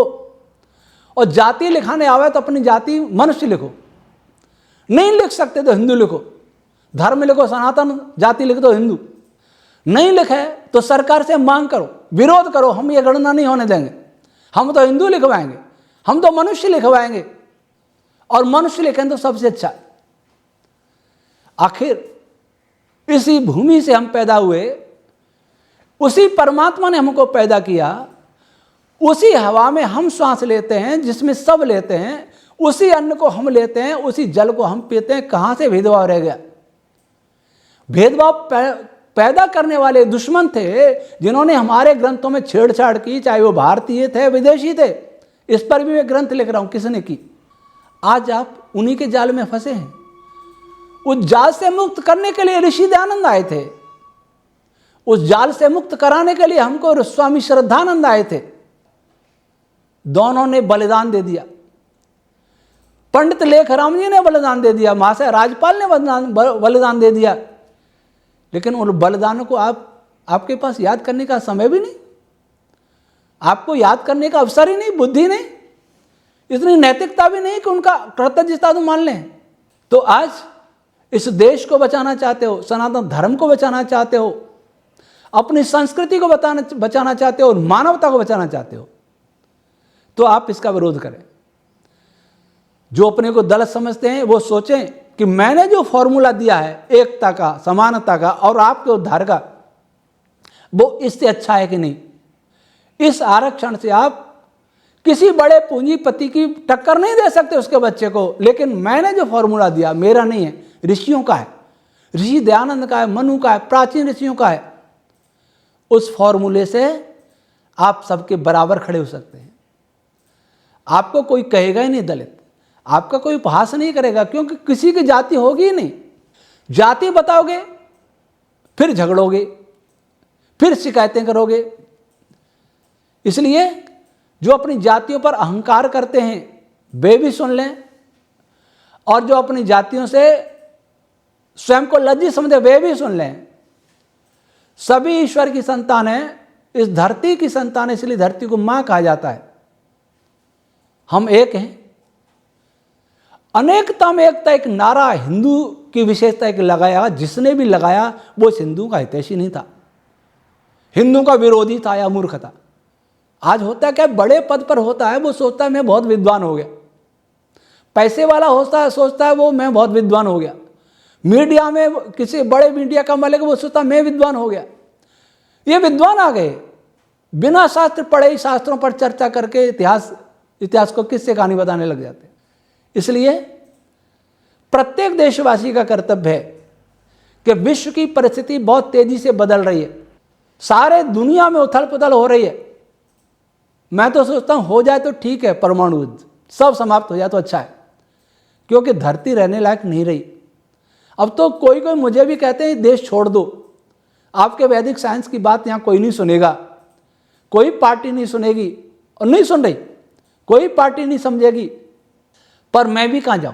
[SPEAKER 1] और जाति लिखाने आवे तो अपनी जाति मनुष्य लिखो, नहीं लिख सकते तो हिंदू लिखो, धर्म लिखो सनातन, जाति लिख दो हिंदू। नहीं लिखे तो सरकार से मांग करो, विरोध करो, हम ये गणना नहीं होने देंगे, हम तो हिंदू लिखवाएंगे, हम तो मनुष्य लिखवाएंगे। और मनुष्य लिखें तो सबसे अच्छा। आखिर इसी भूमि से हम पैदा हुए, उसी परमात्मा ने हमको पैदा किया, उसी हवा में हम सांस लेते हैं जिसमें सब लेते हैं, उसी अन्न को हम लेते हैं, उसी जल को हम पीते हैं। कहां से भेदभाव रह गया? भेदभाव पैदा करने वाले दुश्मन थे, जिन्होंने हमारे ग्रंथों में छेड़छाड़ की, चाहे वो भारतीय थे विदेशी थे। इस पर भी मैं ग्रंथ लिख रहा हूं, किसने की? आज आप उन्हीं के जाल में फंसे हैं। उस जाल से मुक्त करने के लिए ऋषि दयानंद आए थे, उस जाल से मुक्त कराने के लिए हमको स्वामी श्रद्धानंद आए थे। दोनों ने बलिदान दे दिया। पंडित लेखराम जी ने बलिदान दे दिया, महाशय राजपाल ने बलिदान दे दिया। लेकिन उन बलिदानों को आपके पास याद करने का समय भी नहीं, आपको याद करने का अवसर ही नहीं, बुद्धि नहीं, इतनी नैतिकता भी नहीं कि उनका कृतज्ञता तो मान लें। तो आज इस देश को बचाना चाहते हो, सनातन धर्म को बचाना चाहते हो, अपनी संस्कृति को बचाना चाहते हो और मानवता को बचाना चाहते हो, तो आप इसका विरोध करें। जो अपने को दलित समझते हैं वो सोचें कि मैंने जो फॉर्मूला दिया है एकता का, समानता का और आपके उद्धार का, वो इससे अच्छा है कि नहीं। इस आरक्षण से आप किसी बड़े पूंजीपति की टक्कर नहीं दे सकते उसके बच्चे को, लेकिन मैंने जो फॉर्मूला दिया मेरा नहीं है, ऋषियों का है, ऋषि दयानंद का है, मनु का है, प्राचीन ऋषियों का है। उस फॉर्मूले से आप सबके बराबर खड़े हो सकते हैं। आपको कोई कहेगा ही नहीं दलित, आपका कोई उपहास नहीं करेगा, क्योंकि किसी की जाति होगी ही नहीं। जाति बताओगे फिर झगड़ोगे, फिर शिकायतें करोगे। इसलिए जो अपनी जातियों पर अहंकार करते हैं वे भी सुन लें, और जो अपनी जातियों से स्वयं को लज्जित समझे वे भी सुन लें। सभी ईश्वर की संतान है, इस धरती की संतान है, इसलिए धरती को मां कहा जाता है। हम एक हैं। अनेकता में एकता एक नारा हिंदू की विशेषता एक लगाया, जिसने भी लगाया वो इस हिंदू का हितैषी नहीं था, हिंदू का विरोधी था या मूर्ख था। आज होता है क्या, बड़े पद पर होता है वो सोचता है मैं बहुत विद्वान हो गया, पैसे वाला होता है सोचता है वो मैं बहुत विद्वान हो गया, मीडिया में किसी बड़े मीडिया का मालिक वो सोचता मैं विद्वान हो गया। ये विद्वान आ गए बिना शास्त्र पढ़े ही शास्त्रों पर चर्चा करके इतिहास को किससे कहानी बताने लग जाते। इसलिए प्रत्येक देशवासी का कर्तव्य है कि विश्व की परिस्थिति बहुत तेजी से बदल रही है, सारे दुनिया में उथल पुथल हो रही है। मैं तो सोचता हूं हो जाए तो ठीक है, परमाणु युद्ध सब समाप्त हो जाए तो अच्छा है, क्योंकि धरती रहने लायक नहीं रही। अब तो कोई कोई मुझे भी कहते हैं देश छोड़ दो, आपके वैदिक साइंस की बात यहां कोई नहीं सुनेगा, कोई पार्टी नहीं सुनेगी और नहीं सुन रही, कोई पार्टी नहीं समझेगी। पर मैं भी कहां जाऊं,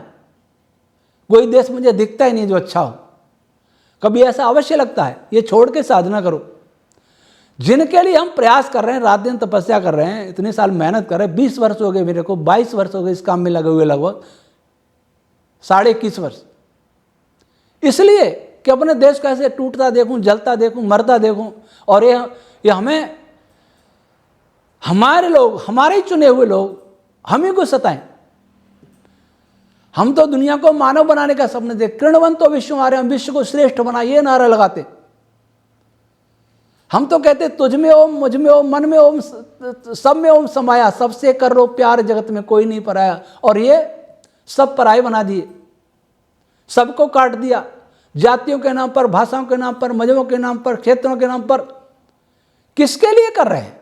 [SPEAKER 1] कोई देश मुझे दिखता ही नहीं जो अच्छा हो। कभी ऐसा अवश्य लगता है ये छोड़ के साधना करो। जिनके लिए हम प्रयास कर रहे हैं, रात दिन तपस्या कर रहे हैं, इतने साल मेहनत कर रहे हैं, 20 वर्ष हो गए मेरे को, 22 वर्ष हो गए इस काम में लगे हुए, लगभग 21.5 वर्ष, इसलिए कि अपने देश का ऐसे टूटता देखूं, जलता देखूं, मरता देखूं। और ये हमें हमारे लोग, हमारे ही चुने हुए लोग हम ही को सताएं। हम तो दुनिया को मानव बनाने का सपने देख, कृणवंतो विश्व, हम विश्व को श्रेष्ठ बना, ये नारा लगाते। हम तो कहते तुझ में ओम, मुझ में ओम, मन में ओम, सब में ओम समाया, सबसे कर लो प्यार, जगत में कोई नहीं पराया। और ये सब पराये बना दिए, सबको काट दिया, जातियों के नाम पर, भाषाओं के नाम पर, मजहबों के नाम पर, क्षेत्रों के नाम पर। किसके लिए कर रहे हैं?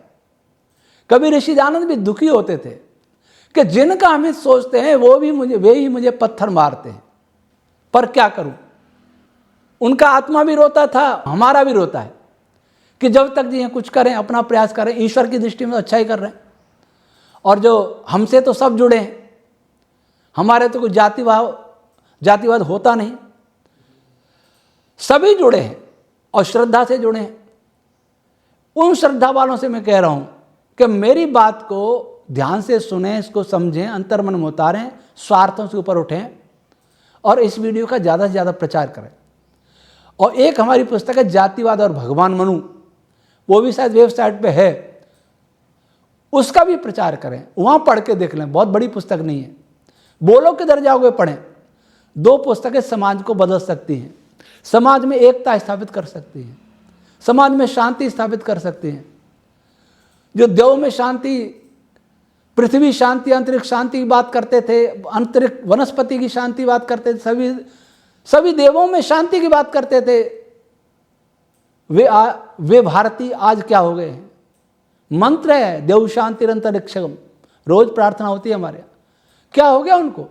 [SPEAKER 1] कभी ऋषिदानंद भी दुखी होते थे कि जिनका हम सोचते हैं वे ही मुझे पत्थर मारते हैं, पर क्या करूं। उनका आत्मा भी रोता था, हमारा भी रोता है कि जब तक जी कुछ करें, अपना प्रयास करें, ईश्वर की दृष्टि में तो अच्छा ही कर रहे हैं। और जो हमसे तो सब जुड़े हैं, हमारे तो कोई जातिवाद होता नहीं, सभी जुड़े हैं और श्रद्धा से जुड़े हैं। उन श्रद्धा वालों से मैं कह रहा हूं कि मेरी बात को ध्यान से सुनें, इसको समझें, अंतर्मन में उतारें, स्वार्थों से ऊपर उठें और इस वीडियो का ज़्यादा से ज़्यादा प्रचार करें। और एक हमारी पुस्तक है जातिवाद और भगवान मनु, वो भी शायद वेबसाइट पे है, उसका भी प्रचार करें, वहाँ पढ़ के देख लें। बहुत बड़ी पुस्तक नहीं है, बोलो किधर जाओगे पढ़ें। 2 पुस्तकें समाज को बदल सकती हैं, समाज में एकता स्थापित कर सकती हैं, समाज में शांति स्थापित कर सकती हैं। जो देव में शांति, पृथ्वी शांति, अंतरिक्ष शांति की बात करते थे, अंतरिक्ष वनस्पति की शांति बात करते थे, सभी देवों में शांति की बात करते थे, वे भारतीय आज क्या हो गए हैं? मंत्र है देव शांति अंतरिक्षम, रोज प्रार्थना होती है हमारे यहाँ। क्या हो गया उनको?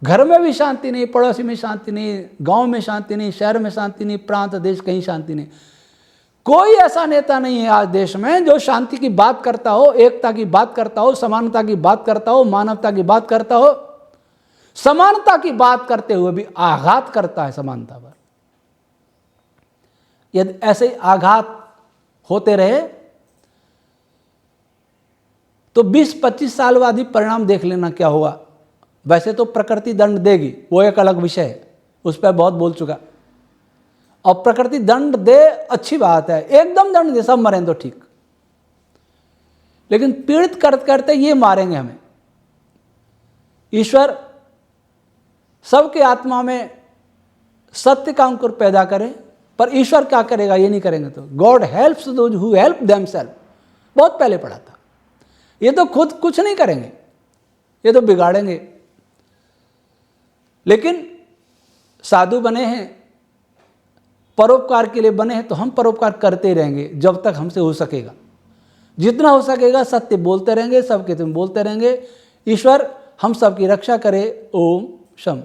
[SPEAKER 1] घर में भी शांति नहीं, पड़ोसी में शांति नहीं, गांव में शांति नहीं, शहर में शांति नहीं, प्रांत देश कहीं शांति नहीं। कोई ऐसा नेता नहीं है आज देश में जो शांति की बात करता हो, एकता की बात करता हो, समानता की बात करता हो, मानवता की बात करता हो। समानता की बात करते हुए भी आघात करता है समानता पर। यदि ऐसे आघात होते रहे तो 20-25 साल बाद ही परिणाम देख लेना क्या होगा। वैसे तो प्रकृति दंड देगी, वो एक अलग विषय है, उस पर बहुत बोल चुका। और प्रकृति दंड दे अच्छी बात है, एकदम दंड दे सब मरें तो ठीक, लेकिन पीड़ित करते करते ये मारेंगे हमें। ईश्वर सबके आत्मा में सत्य का अंकुर पैदा करे, पर ईश्वर क्या करेगा ये नहीं करेंगे तो। God helps those who help themselves, बहुत पहले पढ़ा था। ये तो खुद कुछ नहीं करेंगे, ये तो बिगाड़ेंगे। लेकिन साधु बने हैं, परोपकार के लिए बने हैं, तो हम परोपकार करते ही रहेंगे जब तक हमसे हो सकेगा। जितना हो सकेगा सत्य बोलते रहेंगे, सबके तुम बोलते रहेंगे। ईश्वर हम सबकी रक्षा करे। ओम शम।